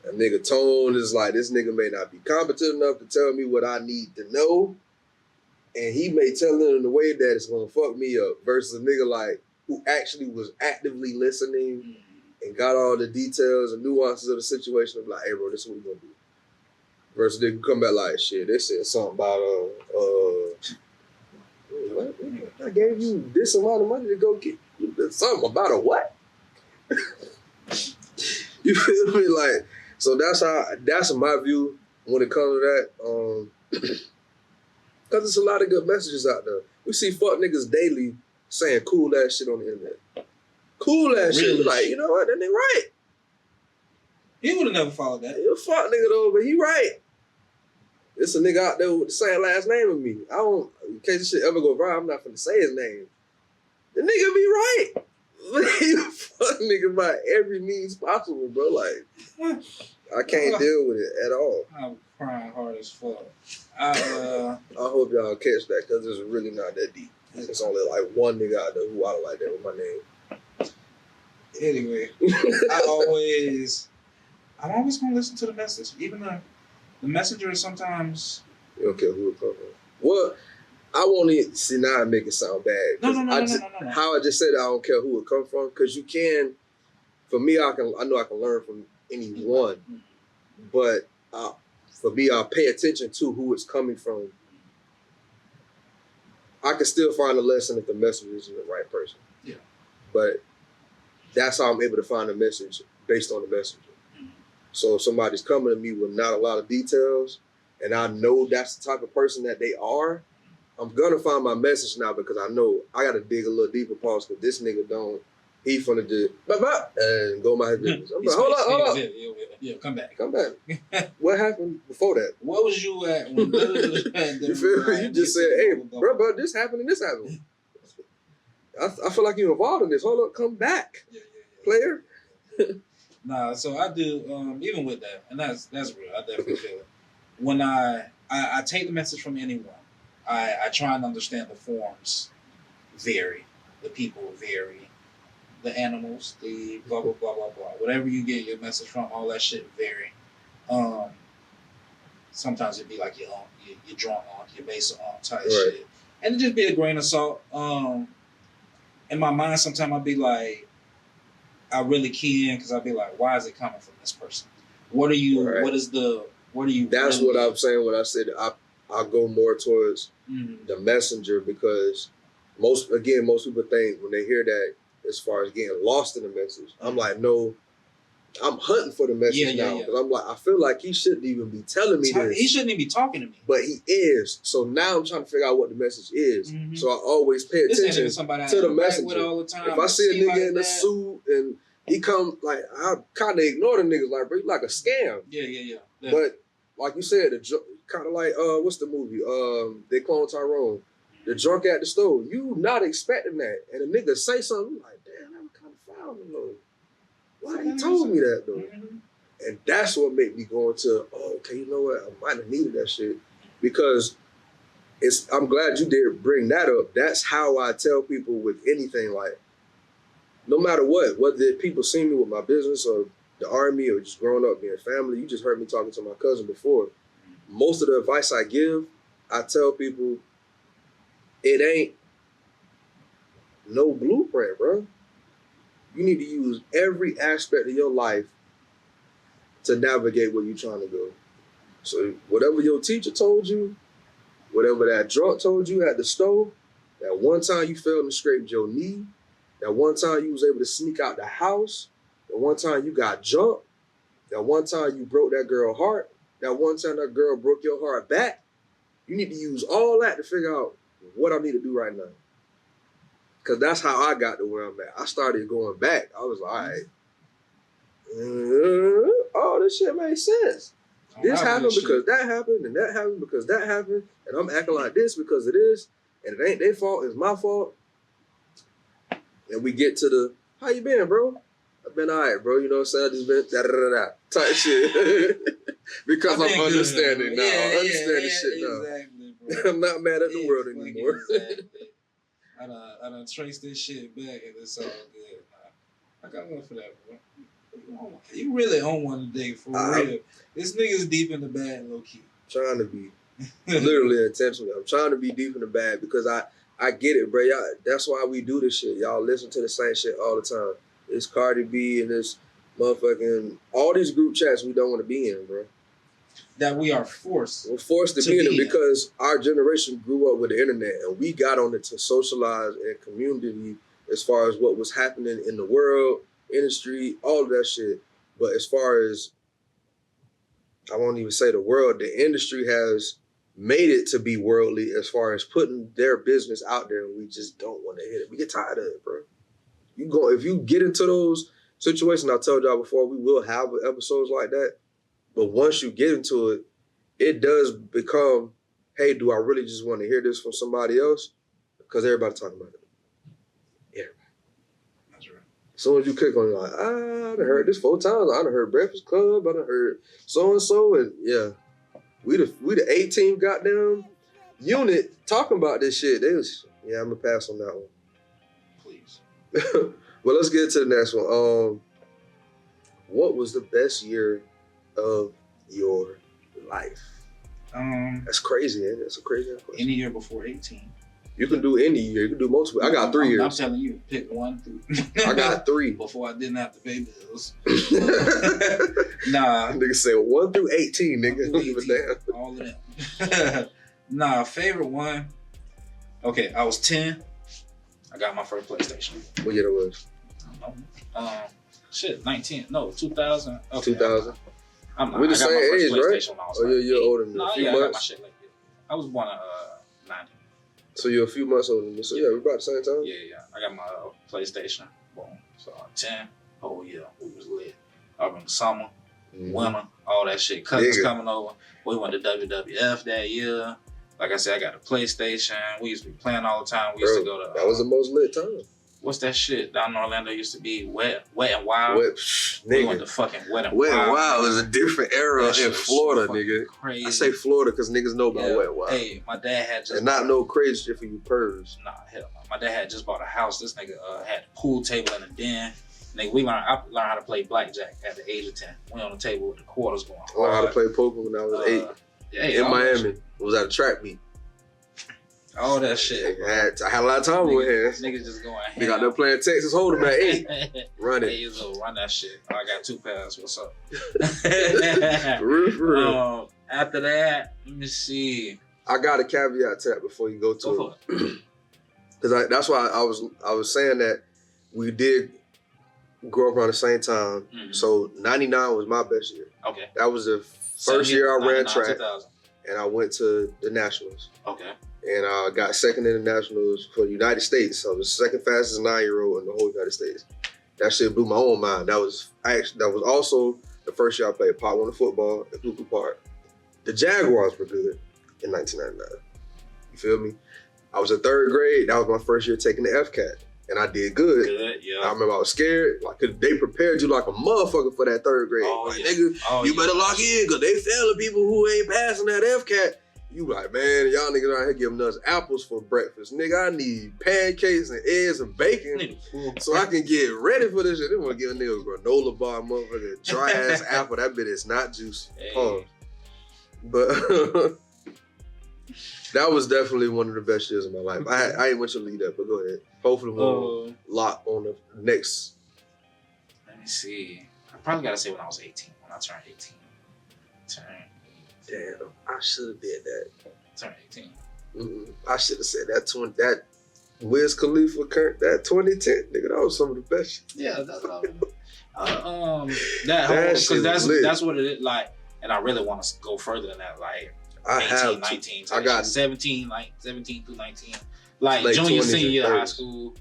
a nigga tone. It's like this nigga may not be competent enough to tell me what I need to know. And he may tell it in a way that it's gonna fuck me up versus a nigga like who actually was actively listening and got all the details and nuances of the situation and be like, hey bro, this is what we gonna do. Versus they can come back like, shit, they said something about what? I gave you this amount of money to go get something about a what? You feel me? Like, so that's my view when it comes to that. Because there's a lot of good messages out there. We see fuck niggas daily saying cool ass shit on the internet. Cool ass shit. Like, you know what? That nigga right. He would have never followed that. He a fuck nigga though, but he right. It's a nigga out there with the same last name as me. I don't, in case this shit ever go viral, I'm not finna say his name. The nigga be right. He a fuck nigga by every means possible, bro. Like, I can't deal with it at all. I'm crying hard as fuck. I hope y'all catch that because it's really not that deep. It's only like one nigga out there who I don't like that with my name. Anyway, I'm always gonna listen to the message, even though the messenger sometimes. You don't care who it comes from. Well, I won't even see now. I make it sound bad. No. How I just said I don't care who it comes from, because you can. For me, I know I can learn from anyone, but for me, I'll pay attention to who it's coming from. I can still find a lesson if the message isn't the right person. Yeah. But that's how I'm able to find a message based on the messenger. Mm-hmm. So if somebody's coming to me with not a lot of details, and I know that's the type of person that they are, I'm gonna find my message now because I know I gotta dig a little deeper pause because this nigga don't. He finna do and go my business. I'm like, hold up. Yeah, come back. What happened before that? Where was you at when you feel me? You just said, hey, bro, this happened and this happened. I feel like you're involved in this. Hold up, come back, player. Nah, so I do, even with that, and that's real. I definitely feel it. When I take the message from anyone, I try and understand the forms vary, the people vary, the animals, the blah, blah, blah, blah, blah. Whatever you get your message from, all that shit vary. Sometimes it'd be like you're drunk on, you're basic on type shit. And it just be a grain of salt. In my mind, sometimes I'd be like, I really key in because I'd be like, why is it coming from this person? What are you, That's really what I'm saying when I said I go more towards the messenger because most people think when they hear that, as far as getting lost in the message, I'm like, no, I'm hunting for the message now. Because I'm like, I feel like he shouldn't even be telling me this. He shouldn't even be talking to me. But he is. So now I'm trying to figure out what the message is. Mm-hmm. So I always pay attention to the messenger. All the time, if I see a nigga in a suit and he come, like, I kind of ignore the niggas, like, bro, you like a scam. Yeah. But like you said, kind of like, what's the movie? They clone Tyrone. The drunk at the store. You not expecting that. And a nigga say something, like, damn, that was kind of foul, though. Why he told me that, though? Mm-hmm. And that's what made me go into, okay, you know what? I might have needed that shit. Because I'm glad you did bring that up. That's how I tell people with anything, like, no matter what, whether people see me with my business or the army or just growing up being family, you just heard me talking to my cousin before. Most of the advice I give, I tell people, it ain't no blueprint, bro. You need to use every aspect of your life to navigate where you're trying to go. So whatever your teacher told you, whatever that drunk told you at the store, that one time you fell and scraped your knee, that one time you was able to sneak out the house, that one time you got jumped, that one time you broke that girl's heart, that one time that girl broke your heart back, you need to use all that to figure out what I need to do right now. Because that's how I got to where I'm at. I started going back. I was like, all right, this shit makes sense. This happened because that happened, and that happened because that happened, and I'm acting like this because of this, and it ain't their fault, it's my fault. And we get to the, how you been, bro? I've been all right, bro. You know what I'm saying? I just been da-da-da-da type shit. Because I'm understanding now. I understand this shit now. Exactly, I'm not mad at the world anymore. Exactly. I done traced this shit back and it's all good. I got one for that, bro. You really own one today, for real. This nigga's deep in the bag, low key. Trying to be. Literally intentionally. I'm trying to be deep in the bag because I get it, bro. Y'all, that's why we do this shit. Y'all listen to the same shit all the time. It's Cardi B and this motherfucking, all these group chats we don't want to be in, bro. that we are forced. We're forced to be in it because our generation grew up with the internet and we got on it to socialize and community as far as what was happening in the world, industry, all of that shit. But as far as, I won't even say the world, the industry has made it to be worldly as far as putting their business out there, and we just don't want to hit it. We get tired of it, bro. If you get into those situations, I told y'all before, we will have episodes like that. But once you get into it, it does become, hey, do I really just want to hear this from somebody else? Because everybody's talking about it. Everybody. That's right. As soon as you click on it, like, I done heard this 4 times. I done heard Breakfast Club. I done heard so-and-so. And yeah, we the 18 goddamn unit talking about this shit. I'm going to pass on that one. Please. Well, let's get to the next one. What was the best year of your life? That's crazy, ain't it? That's a crazy question. Any year before 18. You can do any year. You can do multiple. I got 3 years. I'm telling you, pick 1 through. I got 3. Before I didn't have to pay bills. Nah. Nigga said 1 through 18, nigga. 18, all of them. Nah, favorite one. Okay, I was 10. I got my first PlayStation. What year it was? I don't know. Shit, 19. No, 2000. Okay, 2000. We're the same age, right? Oh, you're older than me. No, yeah, I got my shit like that. I was born in 90. So you're a few months older than me. So yeah, we're about the same time? Yeah. I got my PlayStation. Boom. So 10. Oh yeah, we was lit. I remember summer, winter, all that shit. Cousins coming over. We went to WWF that year. Like I said, I got a PlayStation. We used to be playing all the time. We used to go to... that was the most lit time. What's that shit down in Orlando used to be? Wet and Wild. We went to fucking Wet and Wild. Wet and Wild was a different era in Florida, nigga. Crazy. I say Florida because niggas know about Wet and Wild. Hey, my dad had just... And not no crazy shit for you purrs. Nah, hell no. My dad had just bought a house. This nigga had a pool table in the den. Nigga, I learned how to play blackjack at the age of 10. We on the table with the quarters going. I learned how to play poker when I was 8. In Miami. It was at a track meet. All that shit. I had a lot of time with him. Niggas just going Nigga out there playing Texas Hold'em at 8. Run it. 8 years old, run that shit. Oh, I got 2 pairs. What's up? For real. After that, let me see. I got a caveat to that before you go to it. Because that's why I was saying that we did grow up around the same time. Mm-hmm. So 99 was my best year. Okay. That was the first year I ran track. 2000. And I went to the Nationals. Okay. And I got second in the Nationals for the United States. So I was the second fastest 9-year-old in the whole United States. That shit blew my own mind. That was also the first year I played Pot 1 football at Blue Park. The Jaguars were good in 1999. You feel me? I was in 3rd grade. That was my first year taking the FCAT. And I did good. Yeah. I remember I was scared. Like, they prepared you like a motherfucker for that 3rd grade. Oh, like, yeah. Nigga, you better lock in because they failing people who ain't passing that FCAT. You like, man, y'all niggas out here giving us apples for breakfast. Nigga, I need pancakes and eggs and bacon so I can get ready for this shit. They want to give a nigga a granola bar, motherfucker, dry ass apple. That bit is not juicy. Hey. But that was definitely one of the best years of my life. I ain't want you to leave that, but go ahead. Hopefully we'll lock on the next. Let me see. I probably got to say when I was 18, when I turned 18. Damn, I should have did that. Turn 18. I should have said that Wiz Khalifa, that 2010, nigga, that was some of the best shit. Yeah, that's that's what it is like, and I really want to go further than that, like 18, 19. I got 17, like 17 through 19, like junior, senior year of high school,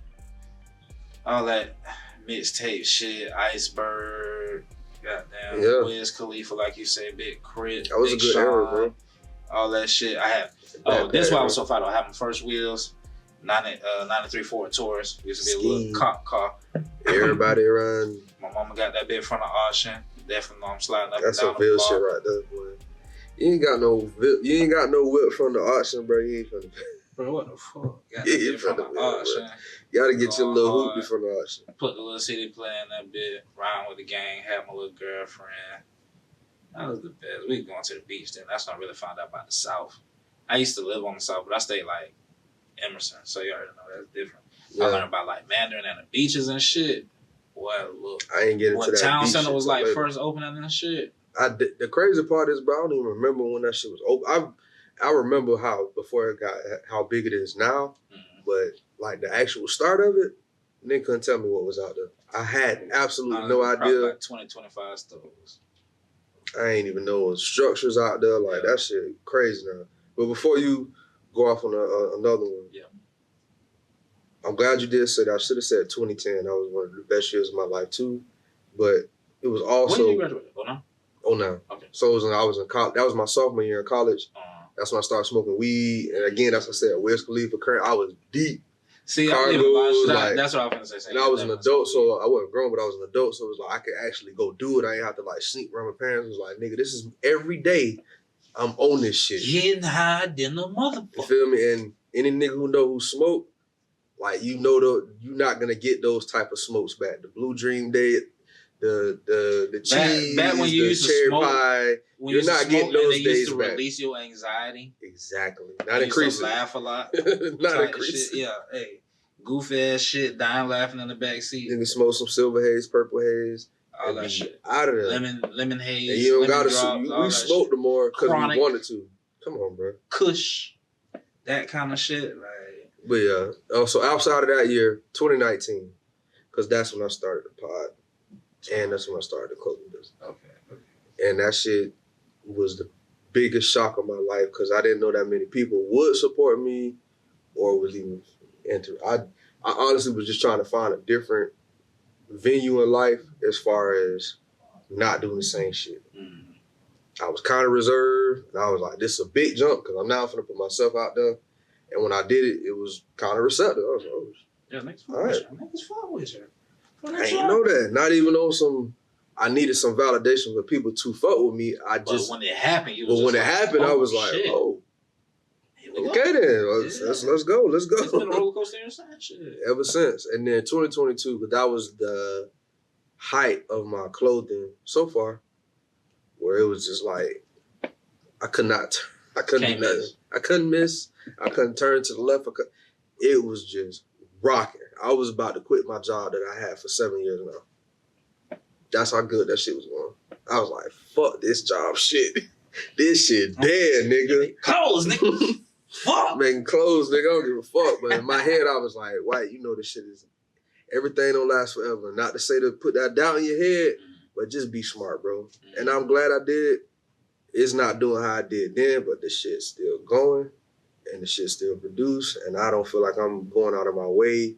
all that mixtape shit, Iceberg. Goddamn, Wiz Khalifa, like you say, Big Crit. That was Big a good era, bro. All that shit. I had. That's why I was so fired. I had my first wheels, 93 Ford Taurus. Used to be a little cop car. Everybody around. My mama got that bit from the auction. Definitely, I'm sliding up. That's some real shit right there, boy. You ain't got no whip from the auction, bro. You ain't from the. Bro, what the fuck? Got that from the auction. You gotta get your little hoopy from the auction. Put the little CD player in that bit, ride with the gang, have my little girlfriend. That was the best. We going to the beach then. That's when I really found out about the South. I used to live on the South, but I stayed like Emerson, so you already know that's different. Yeah. I learned about like Mandarin and the beaches and shit. Boy, look. I ain't getting to that. Town Center was like first opening and shit. The crazy part is, bro, I don't even remember when that shit was open. I remember before it got how big it is now, but like the actual start of it, nigga couldn't tell me what was out there. I had absolutely no idea. Like 20-25 stores. I ain't even know structures out there. Like that shit crazy now. But before you go off on another one, I'm glad you did say that. I should have said 2010. That was one of the best years of my life too. But it was also. When did you graduate? Oh no. Okay. So I was in college. That was my sophomore year in college. That's when I started smoking weed. And again, that's what I said. Wiz Khalifa, current. I was deep. See, Cargo, that's what I was going to say. And I was an adult, so I wasn't grown, but I was an adult, so it was like I could actually go do it. I ain't have to like sneak around my parents. It was like, nigga, this is every day I'm on this shit. Getting high than a motherfucker. You feel me? And any nigga who smoke, like you're not gonna get those type of smokes back. The Blue Dream Day, the cheese, back when you the used cherry to smoke, pie. You're not getting those days used to back. Release your anxiety. Exactly. Not increasing. Laugh a lot. Not increasing. Yeah. Hey, goofy ass shit. Dying laughing in the back seat. Nigga smoke some silver haze, purple haze. All that shit. Out of there. Lemon haze. And you don't gotta. We smoked smoked them more because we wanted to. Come on, bro. Kush. That kind of shit. Like. But yeah. So outside of that year, 2019, because that's when I started the pod, and that's when I started the clothing business. Okay. And that shit was the biggest shock of my life because I didn't know that many people would support me or was even enter. I honestly was just trying to find a different venue in life as far as not doing the same shit. I was kind of reserved, and I was like, this is a big jump because I'm now going to put myself out there. And when I did it, it was kind of receptive. I was like, oh, yeah, next fall with you. I ain't know that. Not even on some. I needed some validation for people to fuck with me. But when it happened, I was like, shit. Oh, okay then, let's go. Let's go. It's been a roller coaster inside shit. Ever since, and then 2022, but that was the height of my clothing so far, where it was just like I couldn't do nothing. I couldn't miss. I couldn't turn to the left. It was just rocking. I was about to quit my job that I had for 7 years now. That's how good that shit was going. I was like, fuck this job shit. This shit dead, nigga. Clothes, nigga. Fuck. Making clothes, nigga. I don't give a fuck. But in my head, I was like, White, you know this shit is, everything don't last forever. Not to say to put that down in your head, but just be smart, bro. And I'm glad I did. It's not doing how I did then, but the shit's still going. And the shit still produced. And I don't feel like I'm going out of my way.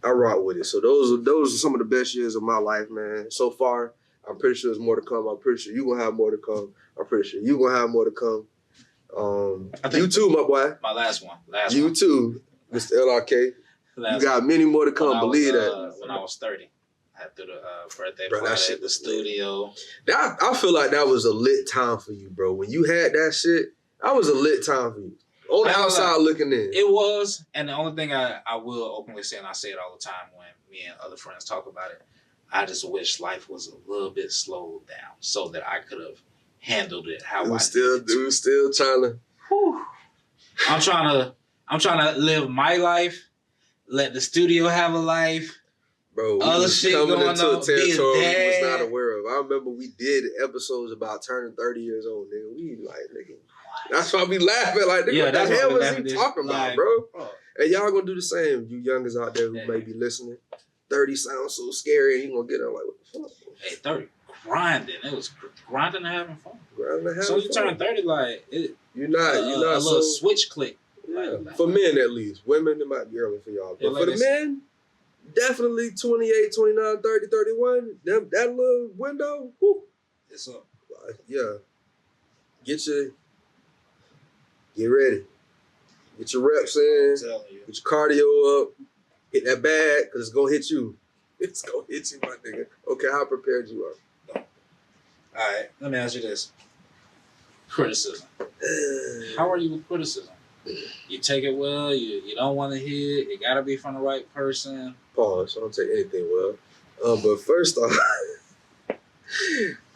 I rock with it. So those are some of the best years of my life, man. So far, I'm pretty sure there's more to come. I'm pretty sure you're going to have more to come. I'm pretty sure you're going to have more to come. You too, my boy. My last one. You too, Mr. LRK. You got many more to come. Believe that. When I was 30. After the birthday party at the studio. I feel like that was a lit time for you, bro. When you had that shit, that was a lit time for you. On the outside looking in. It was, and the only thing I will openly say, and I say it all the time when me and other friends talk about it, I just wish life was a little bit slowed down so that I could have handled it how I needed to. We were still trying to. Whew. I'm trying to live my life, let the studio have a life. Bro, we was coming into a territory we was not aware of. I remember we did episodes about turning 30 years old, nigga. We like, nigga. That's why we laughing like, nigga, what the hell was he talking about, bro? And y'all gonna do the same, you youngers out there who may be listening. 30 sounds so scary, and you gonna get them like, what the fuck? Hey, 30, grinding. It was grinding and having fun. So you turn 30, like, you're not a little switch click. Yeah. For men, at least. Women, it might be early for y'all. But for the men, definitely 28, 29, 30, 31, that little window, whoo. It's up. Yeah. Get ready. Get your reps in. Get your cardio up. Hit that bag, because it's going to hit you. It's going to hit you, my nigga. Okay, how prepared you are. All right, let me ask you this. Criticism. How are you with criticism? You take it well, you don't want to hear it, it got to be from the right person. Pause, I don't take anything well. But first off,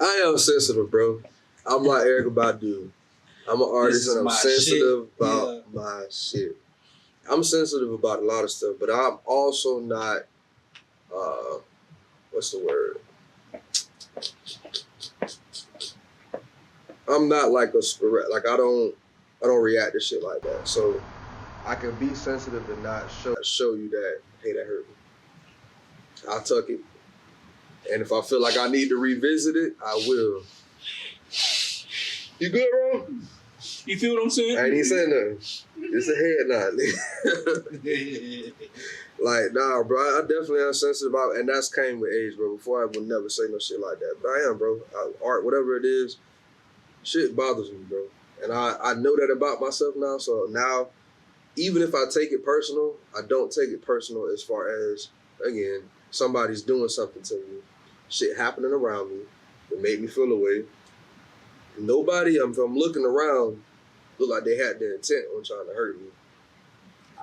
I am sensitive, bro. I'm like Erykah Badu. I'm an artist and I'm sensitive about my shit. I'm sensitive about a lot of stuff, but I'm also not, what's the word? I'm not like a spirit. Like I don't react to shit like that. So I can be sensitive and not show you that, hey, that hurt me. I'll tuck it. And if I feel like I need to revisit it, I will. You good, bro? You feel what I'm saying? I ain't even saying nothing. It's a head nod. Like, nah, bro. I definitely am sensitive about, and that's came with age, bro. Before I would never say no shit like that. But I am, bro. Art, whatever it is, shit bothers me, bro. And I know that about myself now. So now, even if I take it personal, I don't take it personal as far as, again, somebody's doing something to me. Shit happening around me that made me feel away. Nobody, if I'm looking around, look like they had the intent on trying to hurt me.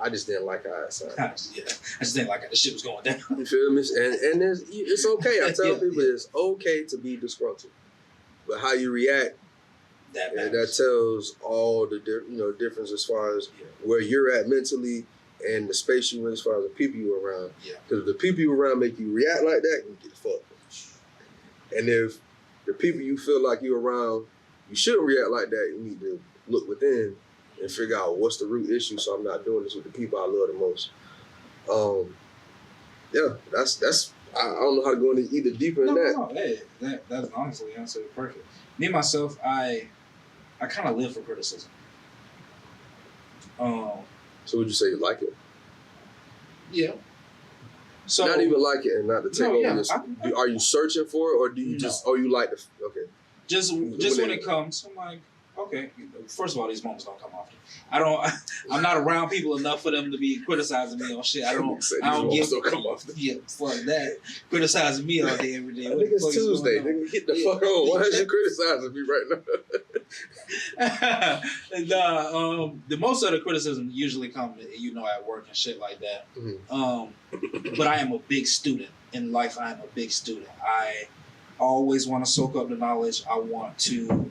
I just didn't like how it sounded. Yeah, I just didn't like how the shit was going down. You feel me? And it's okay. I tell people it's okay to be disgruntled, but how you react, that tells all the difference as far as where you're at mentally and the space you in as far as the people you around. Because if the people you around make you react like that, you get fucked. And if the people you feel like you're around, you shouldn't react like that. You need to look within and figure out what's the root issue so I'm not doing this with the people I love the most. That's I don't know how to go into either deeper than that. No, hey, that's honestly answered perfect. Me myself, I kind of live for criticism. So would you say you like it? Yeah. So not even like it and not to take over this. Are you searching for it or do you you like the okay? Just when it comes, I'm like, okay. First of all, these moments don't come often. I'm not around people enough for them to be criticizing me on shit. I don't come often. Yeah, fuck that. Criticizing me all day, every day. I think it's Tuesday. Nigga, get the fuck on. Why is you criticizing me right now? The most of the criticism usually come, at work and shit like that. Mm-hmm. But I am a big student. In life, I am a big student. I always want to soak up the knowledge. I want to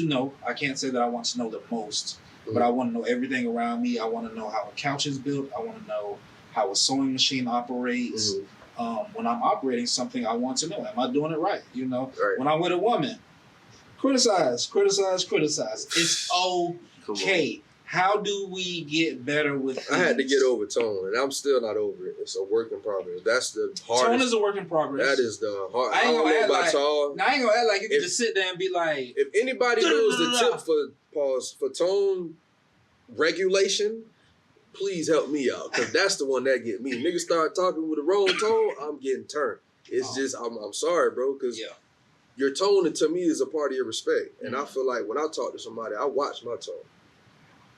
know. I can't say that I want to know the most, but I want to know everything around me. I want to know how a couch is built. I want to know how a sewing machine operates. Mm-hmm. When I'm operating something, I want to know, am I doing it right? Right. When I'm with a woman, criticize. It's okay. How do we get better with things? I had to get over tone, and I'm still not over it. It's a work in progress. That's the hardest. Tone is a work in progress. That is the hard. I don't know about y'all. Now, I ain't gonna act like you can just sit there and be like. If anybody knows the tip for tone regulation, please help me out, because that's the one that get me. Niggas start talking with the wrong tone, I'm getting turned. It's just I'm sorry, bro, because your tone to me is a part of your respect, and I feel like when I talk to somebody, I watch my tone.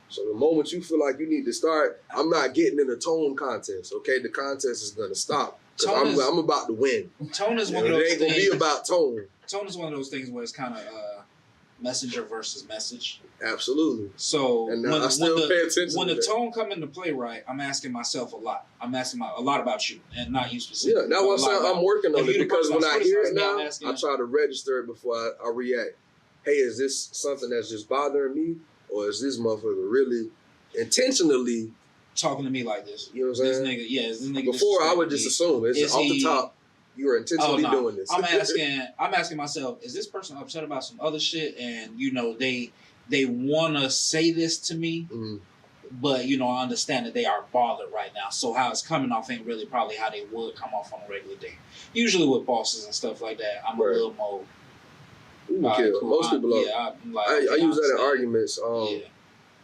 So the moment you feel like you need to start, I'm not getting in a tone contest, okay? The contest is going to stop. Because I'm about to win. Tone is one of those things. It ain't going to be about tone. Tone is one of those things where it's kind of messenger versus message. Absolutely. So and I still pay attention when the tone come into play right, I'm asking myself a lot. I'm asking a lot about you and not you specifically. Yeah, that's why I'm working on it, because when I hear it now, I try to register it before I react. Hey, is this something that's just bothering me? Or is this motherfucker really intentionally talking to me like this? You know what I'm saying? This nigga. Before I would just assume it's off the top. You are intentionally doing this. I'm asking myself, is this person upset about some other shit? And they want to say this to me, but I understand that they are bothered right now. So how it's coming off ain't really probably how they would come off on a regular day. Usually with bosses and stuff like that, I'm a little more. Cool. Most people are. Yeah, I use that in arguments, in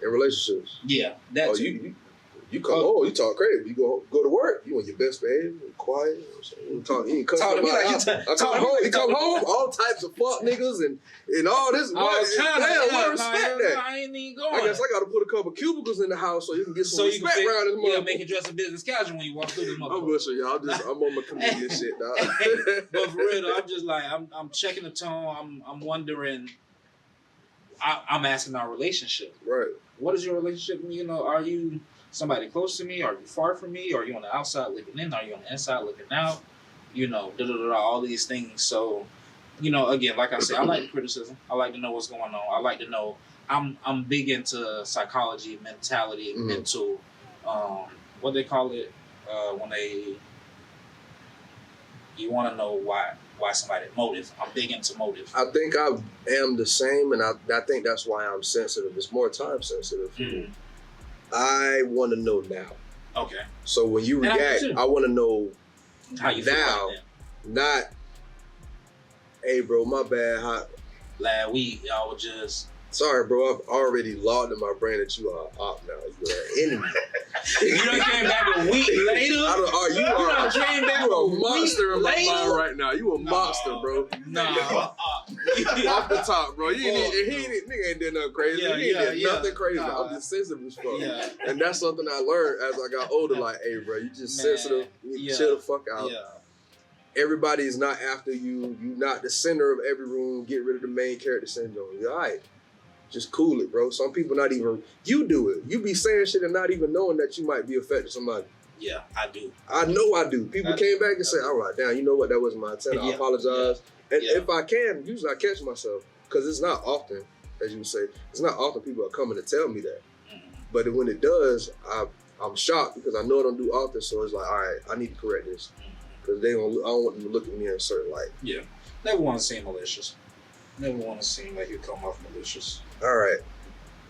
relationships. Yeah, that you come home, you talk crazy. You go to work, you on your best behavior, quiet. You talk to me like I come home, all types of fuck niggas and all this. Respect that. I ain't even going. I guess I got to put a couple cubicles in the house so you can get some respect around this motherfucker. Yeah, make it dress a business casual when you walk through this motherfucker. I'm bullshit, y'all. I'm on my comedian shit, dog. But for real, though, I'm just like I'm checking the tone. I'm wondering. I'm asking our relationship. Right. What is your relationship? Are you somebody close to me? Are you far from me? Are you on the outside looking in? Are you on the inside looking out? All these things. So, again, like I said, I like criticism. I like to know what's going on. I like to know. I'm big into psychology, mentality, mental. What they call it when they. You want to know why somebody motive. I'm big into motive. I think I am the same, and I think that's why I'm sensitive. It's more time sensitive. I want to know now. Okay. So when you react, I want to know how you now, feel not, hey, bro, my bad. Last week, y'all were just... Sorry, bro, I've already logged in my brain that you are op now. You are an enemy. You done came back a week later? You are a monster in my mind right now. You a monster, bro. Nah. Off the top, bro. Nigga ain't did nothing crazy. He ain't did nothing crazy. I'm just sensitive as fuck. Yeah. And that's something I learned as I got older. Like, hey, bro, you just sensitive. You chill the fuck out. Yeah. Everybody is not after you. You not the center of every room. Get rid of the main character syndrome. You're all right. Just cool it, bro. Some people not even, you do it. You be saying shit and not even knowing that you might be affecting somebody. Yeah, I do. I know I do. People came back and said, all right, damn, you know what? That wasn't my intent. I apologize. Yeah. And if I can, usually I catch myself. Because it's not often, as you would say, it's not often people are coming to tell me that. But when it does, I'm shocked because I know I don't do often. So it's like, all right, I need to correct this. Because I don't want them to look at me in a certain light. Yeah. Never want to seem malicious. Never want to seem like you come off malicious. All right.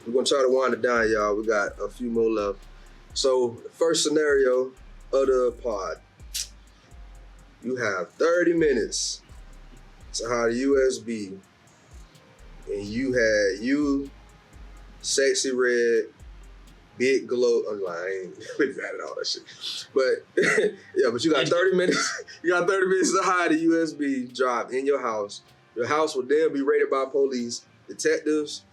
We're going to try to wind it down, y'all. We got a few more left. So, first scenario of the pod. You have 30 minutes to hide a USB. And you, Sexy Red, Big Glow. I'm like, I ain't really mad at all that shit. But, yeah, but you got 30 minutes. You got 30 minutes to hide a USB drive in your house. Your house will then be raided by police, detectives,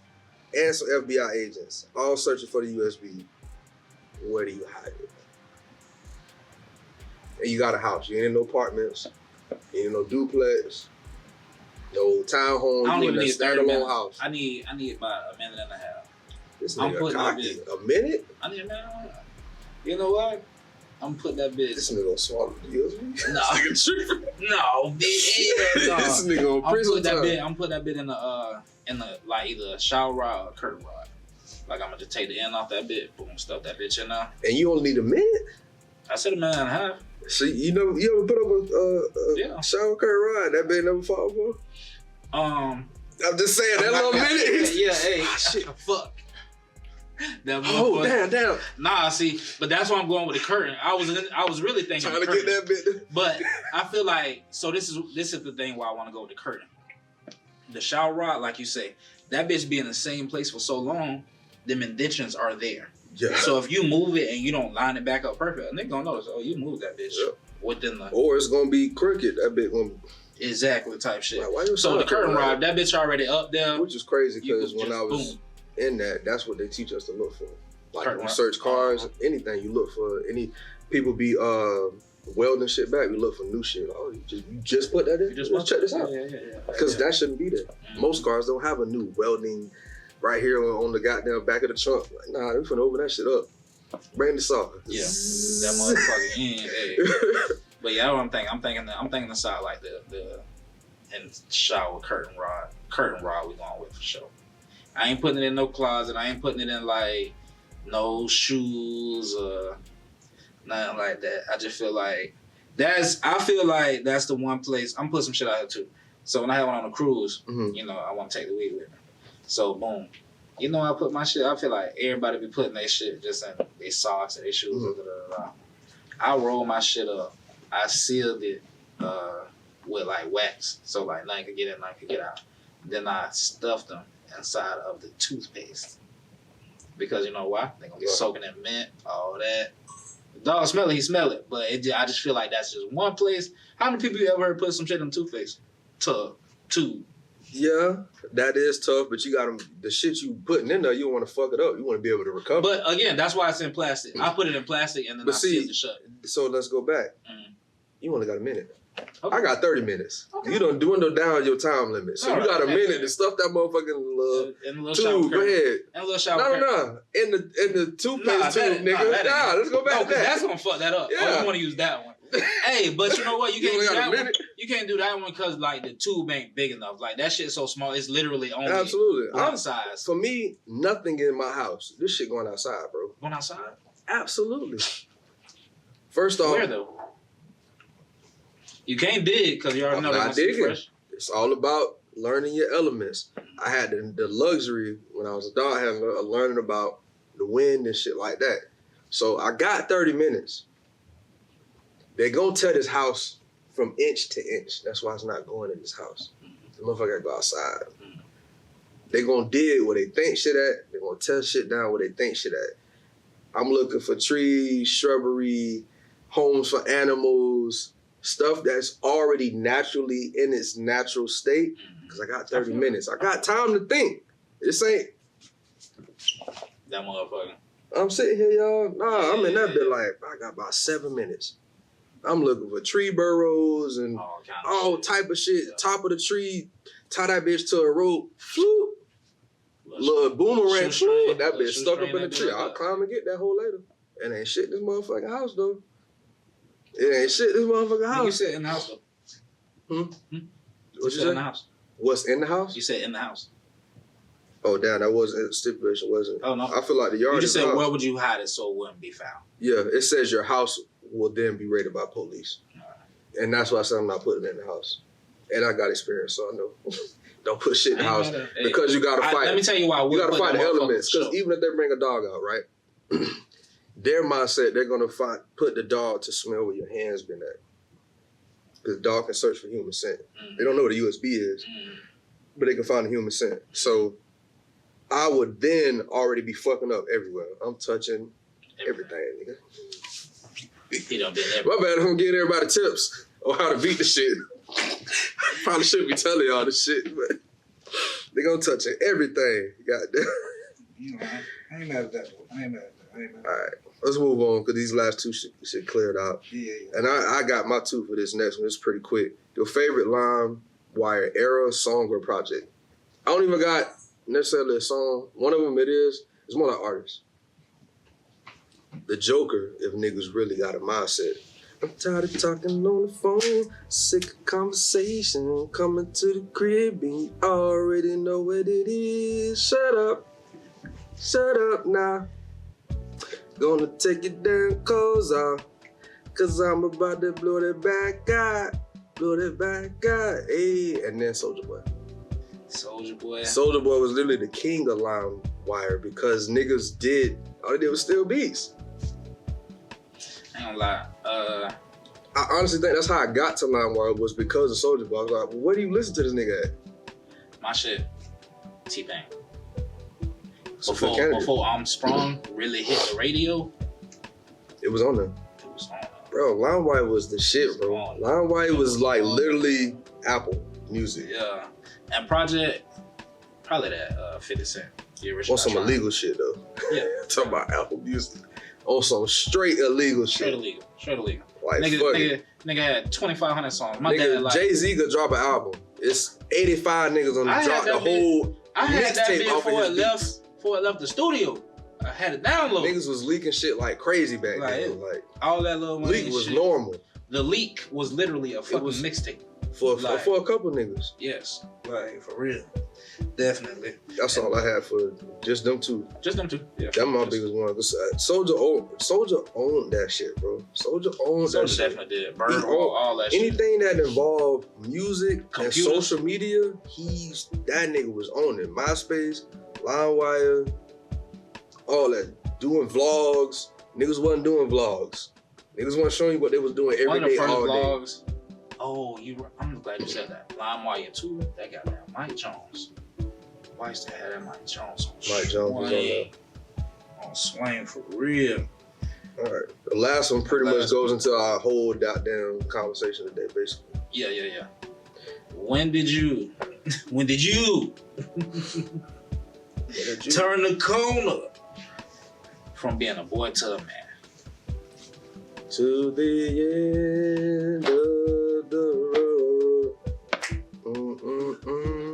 and some FBI agents, all searching for the USB. Where do you hide it? And you got a house. You ain't in no apartments. You ain't in no duplex. No townhome. I don't even need a standalone house. I need about a minute and a half. This nigga cocky. A minute? I need a minute and a half. You know what? I'm putting that bitch. This nigga gonna swallow the USB? No. No, bitch. No. This nigga on prison time. I'm putting that bit in the like either a shower rod or a curtain rod. Like I'm gonna just take the end off that bit, boom, stuff that bitch in there. And you only need a minute? I said a minute and a half. So you ever put up a shower curtain rod? That bit never fall for? I'm just saying that little minute. Yeah, hey, shit, fuck. Oh damn! Nah, see, but that's why I'm going with the curtain. I was really thinking trying to get that bit, but I feel like this is the thing why I want to go with the curtain. The shower rod, like you say, that bitch be in the same place for so long, them indentions are there. Yeah. So if you move it and you don't line it back up perfect, they gonna notice. Oh, you moved that bitch within the. Or it's gonna be crooked. That bitch gonna. Exactly, type shit. Like, so the curtain rod, that bitch already up there. Which is crazy because when I was in that's what they teach us to look for. Like when you search cars, anything you look for. Any people be welding shit back, we look for new shit. Oh, you just put that in? Let's check this out. Because that shouldn't be there. Most cars don't have a new welding right here on the goddamn back of the trunk. Like, nah, we finna open that shit up. Bring the saw. Yeah, that motherfucker in. Hey. But yeah, that's what I'm thinking. I'm thinking the side like the and shower curtain rod. Curtain rod we going with for sure. I ain't putting it in no closet. I ain't putting it in like no shoes or nothing like that. I just feel like that's the one place. I'm putting some shit out here too. So when I have one on a cruise, you know, I want to take the weed with me. So boom. You know, I put my shit, I feel like everybody be putting their shit just in their socks and their shoes. I roll my shit up. I sealed it with like wax. So like nothing could get in, nothing could get out. Then I stuffed them inside of the toothpaste. Because you know why? They're going to be soaking in mint, all that. The dog smell it, he smell it. But I just feel like that's just one place. How many people you ever heard put some shit in the toothpaste? Tube. Yeah, that is tough, but you got the shit you putting in there, you don't want to fuck it up. You want to be able to recover. But again, that's why it's in plastic. I put it in plastic and then I seal it shut. So let's go back. You only got a minute. Okay. I got 30 minutes. Okay. You don't dwindle down your time limit. So you got a minute to stuff that motherfucking tube. Go ahead. And a little shower. No. In the toothpaste tube, nigga. Nah, let's go back to that. That's gonna fuck that up. Yeah. I don't want to use that one. Hey, but you know what? You can't do that one. You can't do that one because like the tube ain't big enough. Like that shit's so small. It's literally only one size. For me, nothing in my house. This shit going outside, bro. Going outside? Absolutely. First off, where though? You can't dig because you already know they're gonna fresh. It's all about learning your elements. I had the luxury when I was a dog having learning about the wind and shit like that. So I got 30 minutes. They gonna tear this house from inch to inch. That's why it's not going in this house. The motherfucker gotta go outside. They gonna dig where they think shit at. They gonna tear shit down where they think shit at. I'm looking for trees, shrubbery, homes for animals, stuff that's already naturally in its natural state. Because I got 30 minutes. I got time to think. This ain't... That motherfucker. I'm sitting here, y'all. Nah, I'm in that bit like, I got about 7 minutes. I'm looking for tree burrows and all type of shit. Yeah. Top of the tree, tie that bitch to a rope. Floop. Little boomerang. Floop. That bitch stuck up in the tree. I'll climb and get that hole later. It ain't shit this motherfucking house, though. It ain't shit this motherfucking house. You said in the house, though. What you said in the house? What's in the house? You said in the house. Oh, damn, that wasn't a stipulation, wasn't it? Oh, no. I feel like the yard. You just said, where would you hide it so it wouldn't be found? Yeah, it says your house will then be raided by police. Right. And that's why I said I'm not putting it in the house. And I got experience, so I know. Don't put shit in the house because you got to fight. Let me tell you why. You got to fight the elements. Because even if they bring a dog out, right? Their mindset, they're going to put the dog to smell where your hand's been at. Because the dog can search for human scent. They don't know what a USB is, but they can find a human scent. So I would then already be fucking up everywhere. I'm touching everything, nigga. He done been everywhere. My bad if I'm giving everybody tips on how to beat the shit. Probably shouldn't be telling y'all this shit, but they gonna touch everything. Goddamn. You know, I ain't mad at that. I ain't mad at that. All right, let's move on because these last two shit cleared out. Yeah. And I got my two for this next one. It's pretty quick. Your favorite LimeWire era, song, or project? I don't even got necessarily a song. One of them it's more like artists. The Joker, if niggas really got a mindset. I'm tired of talking on the phone, sick of conversation, coming to the crib and you already know what it is. Shut up now. Gonna take it down, cause I'm about to blow that back out, hey. And then Soulja Boy. Soulja Boy was literally the king of LimeWire because niggas all they did was steal beats. I ain't gonna lie. I honestly think that's how I got to LimeWire was because of Soulja Boy. I was like, well, where do you listen to this nigga at? My shit, T-Pain. Before Sprung really hit the radio, it was on there. Bro, LimeWire was the shit, bro. LimeWire was like literally Apple Music. Yeah, and Project, probably that 50 Cent. On some illegal shit though. Yeah, talking about Apple Music. On some straight illegal shit. Straight illegal. Like nigga had 2,500 songs. My dad like Jay-Z could drop an album. It's 85 niggas on the drop the whole mixtape off of his beats. Before it left the studio, I had it download. Niggas was leaking shit like crazy back then. Like all that little money leak was shit. Normal. The leak was literally a fucking mixtape. For a couple niggas. Yes. Like for real. Definitely. That's all I had for just them two. Yeah. That's my biggest one. Soulja owned that shit, bro. Soulja owned that shit. Definitely did. Bird, all that shit. Anything that involved music and social media, that nigga was on it. MySpace, LimeWire, all that. Doing vlogs. Niggas wasn't doing vlogs. Niggas wasn't showing you what they was doing every day, all vlogs, day. Oh, I'm glad you said that. LimeWire 2, that goddamn Mike Jones. Why used to have that Mike Jones on Mike Jones was on there. On Swain for real. All right. The last one pretty much goes into our whole goddamn conversation today, basically. Yeah. When did you turn the corner from being a boy to a man? To the end of the road.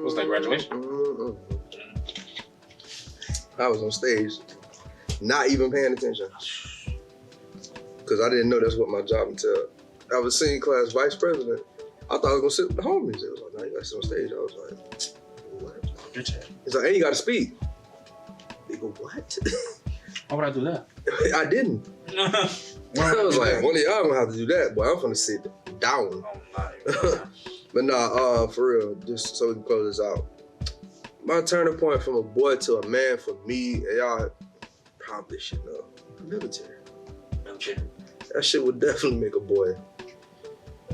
What's that, graduation? I was on stage, not even paying attention. Because I didn't know that's what my job entailed. I was singing class vice president. I thought I was going to sit with the homies. It was like, no, you got to sit on stage. I was like, what? He's like, hey, you got to speak. They go, what? Why would I do that? I didn't. I was like, one of y'all gonna have to do that, boy. I'm gonna sit down. But for real, just so we can close this out. My turning point from a boy to a man for me, and y'all probably should know, military. That shit would definitely make a boy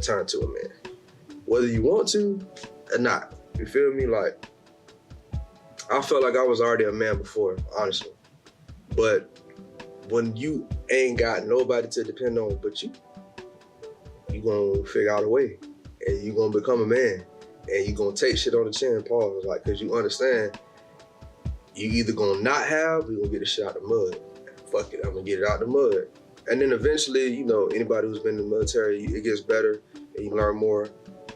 turn to a man. Whether you want to or not. You feel me? Like, I felt like I was already a man before, honestly. But when you ain't got nobody to depend on but you gonna figure out a way. And you gonna become a man. And you gonna take shit on the chin, pause. Like, cause you understand, you either gonna not have, or you gonna get the shit out the mud. Fuck it, I'm gonna get it out the mud. And then eventually, you know, anybody who's been in the military, it gets better and you learn more.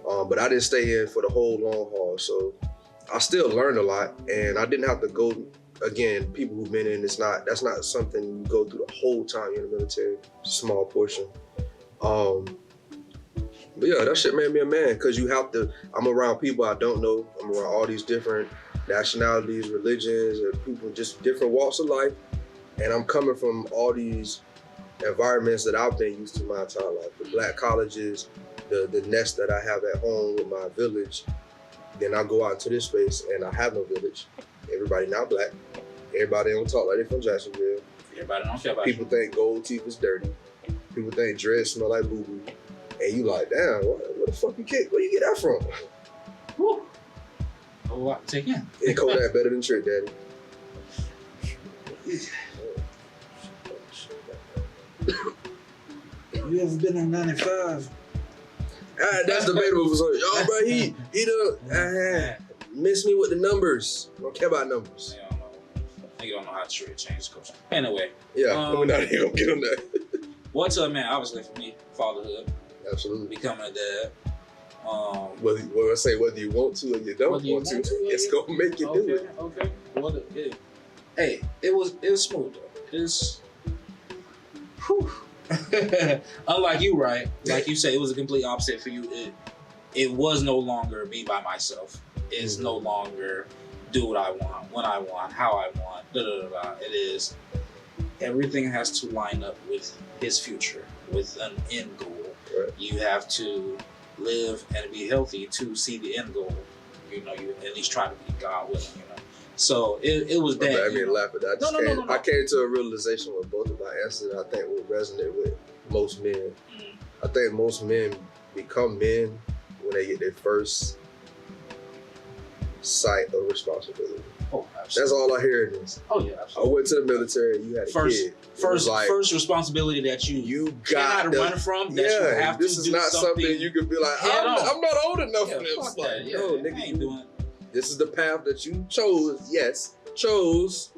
But I didn't stay in for the whole long haul. So I still learned a lot, and I didn't have to go, again, people who've been in, that's not something you go through the whole time you're in the military. It's a small portion. But yeah, that shit made me a man, because you have to, I'm around people I don't know. I'm around all these different nationalities, religions, and people, just different walks of life. And I'm coming from all these environments that I've been used to my entire life. The black colleges, the nest that I have at home with my village. Then I go out into this space and I have no village. Everybody not black. Everybody don't talk like they from Jacksonville. Everybody don't care about people you. Think gold teeth is dirty. People think dreads smell like boo-boo. And you like, damn, what the fuck where you get that from? Whew. A lot to take in. And Kodak better than Trick Daddy. You ever been on 95? That's debatable. Y'all, bro, he miss me with the numbers. I don't care about numbers. Yeah, I don't know. Nigga don't know how to change coach. Anyway. Yeah, we're not even gonna get on that. What's up, man? Obviously for me, fatherhood. Absolutely. Becoming a dad. Whether you want to or you don't want to, it's gonna make you do it. Okay. Hey, it was smooth though. It's unlike you, right? Like you say, it was a complete opposite for you. It was no longer me by myself. It's no longer do what I want, when I want, how I want. It is everything has to line up with his future, with an end goal. Right. You have to live and be healthy to see the end goal. You know, you at least try to be God willing. You know. So it was that. I mean, laugh at that. I came to a realization with both of our answers that I think will resonate with most men. I think most men become men when they get their first sight of responsibility. Oh, absolutely. That's all I hear in this. Oh yeah, absolutely. I went to the military. You had a kid. First responsibility that you cannot run from. That you have this to is do not something you could be like. I'm not old enough for this. Like, no, nigga, ain't doing. This is the path that you chose. Yes, chose.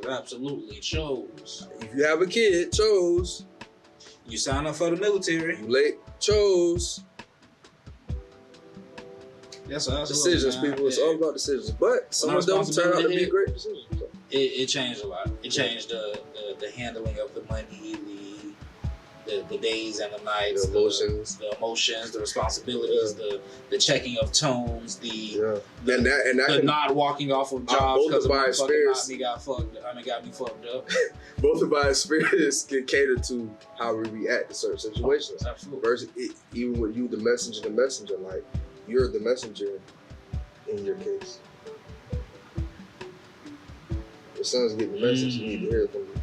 Absolutely chose. If you have a kid, chose. You sign up for the military. You late, chose. That's decisions, people. It's all about decisions. But some of them turn out to be great decisions. It changed a lot. It changed the handling of the money, the days and the nights, the emotions, the responsibilities, the checking of tones, the not walking off of jobs because of my fucking got me fucked up. Both of our experience can cater to how we react to certain situations. Absolutely. Versus even with you, the messenger, like you're the messenger in your case. Your son's getting the message, you need to hear it from you.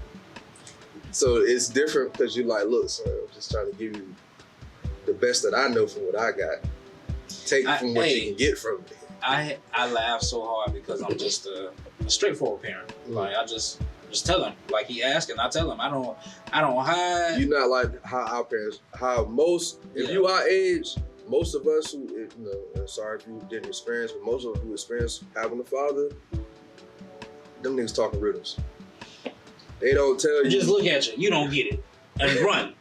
So it's different because you're like, look, son, I'm just trying to give you the best that I know from what I got. Take from what you can get from me. I laugh so hard because I'm just a straightforward parent. Like I just tell him. Like he asks and I tell him. I don't hide. You're not like how our parents, if you our age, most of us who, sorry if you didn't experience, but most of us who experienced having a father, them niggas talking riddles. They don't tell you. Just look at you. You don't get it. And run.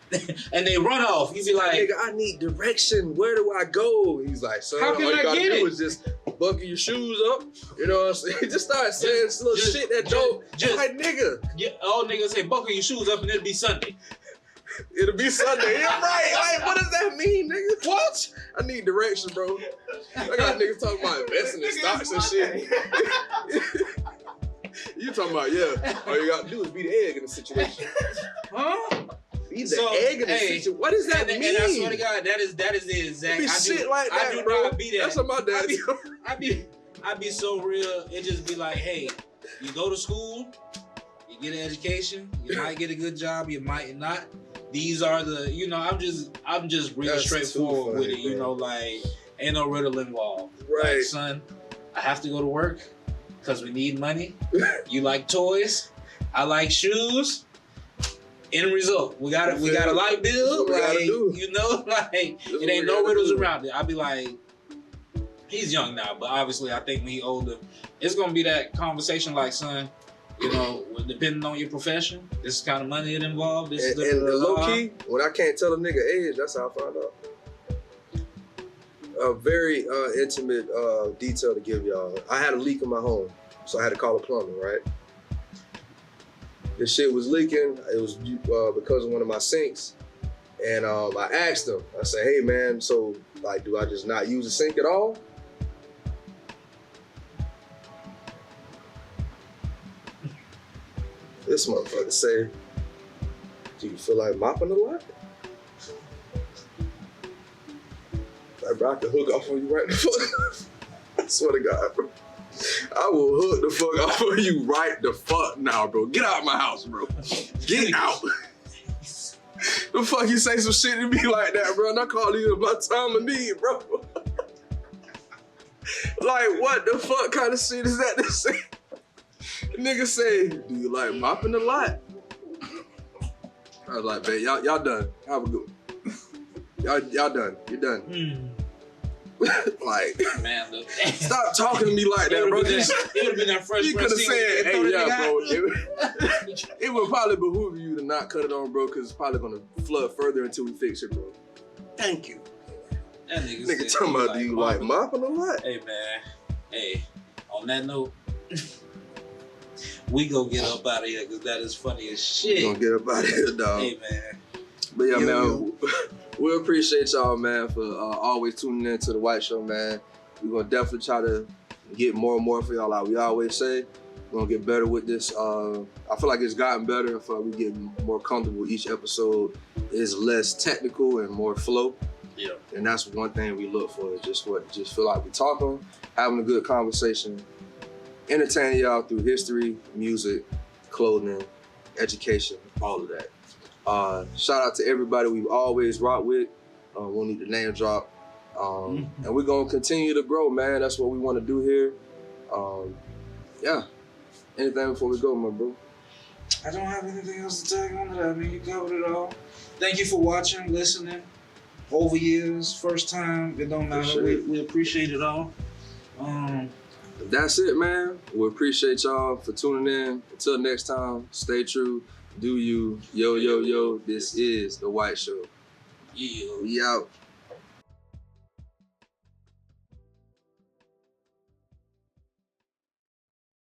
And they run off. You be like, nigga, I need direction. Where do I go? He's like, son, how can all you gotta do is just buckle your shoes up. You know what I'm saying? Just start saying little shit that don't. Just like, nigga. All niggas say, buckle your shoes up and it'll be Sunday. It'll be Sunday. Yeah, right. Like, what does that mean, nigga? What? I need direction, bro. I got niggas talking about investing in stocks and shit. You talking about, all you gotta do is be the egg in the situation. Huh? Be Feed the egg in the situation. What does that mean? And I swear to God, that is the exact. Shit like that, I do bro. not be that. That's what my dad. I be so real. It just be like, hey, you go to school, you get an education, you might get a good job, you might not. These are the, I'm just real straightforward with it. Bro. You know, like ain't no riddle involved. Right, like, son. I have to go to work because we need money. You like toys, I like shoes. End result, we got a light bill. Like, it ain't no riddles around it. I'll be like, he's young now, but obviously I think when he older, it's gonna be that conversation like, son, depending on your profession, this is the kind of money it involved. This is the low key, when I can't tell a nigga age, that's how I find out. A very intimate detail to give y'all. I had a leak in my home, so I had to call a plumber, right? This shit was leaking. It was because of one of my sinks. And I asked him, I said, hey man, so like, do I just not use the sink at all? This motherfucker say, do you feel like mopping a lot? Like, bro, I can hook off on you right the fuck. I swear to God, bro. I will hook the fuck off on you right the fuck now, bro. Get out of my house, bro. Get out. The fuck you say some shit to me like that, bro, and I call you at my time of need, bro. Like, what the fuck kind of shit is that to say? The nigga say, do you like mopping a lot? I was like, man, y'all done. Have a good one. Y'all done. You're done. Like, man, look. Stop talking to me like that, bro. It would have been that fresh. You could have said, hey, yeah, bro. It would probably behoove you to not cut it on, bro, because it's probably going to flood further until we fix it, bro. Thank you. That nigga talking about, do you like mopping a lot? Hey, man. Hey, on that note, we gonna get up out of here because that is funny as shit. We gonna get up out of here, dog. Hey, man. But yeah, man, we appreciate y'all, man, for always tuning in to the White Show, man. We're gonna definitely try to get more and more for y'all, like we always say. We're gonna get better with this. I feel like it's gotten better. I feel like we get more comfortable. Each episode is less technical and more flow. Yeah. And that's one thing we look for, is just feel like we're talking, having a good conversation, entertaining y'all through history, music, clothing, education, all of that. Shout out to everybody we've always rocked with. We'll need to name drop. And we're going to continue to grow, man. That's what we want to do here. Yeah. Anything before we go, my bro? I don't have anything else to tag on to that. I mean, you covered it all. Thank you for watching, listening. Over years, first time, it don't matter. We appreciate it all. That's it, man. We appreciate y'all for tuning in. Until next time, stay true. Do you. Yo, yo, yo. This is The White Show. Yeah. We out.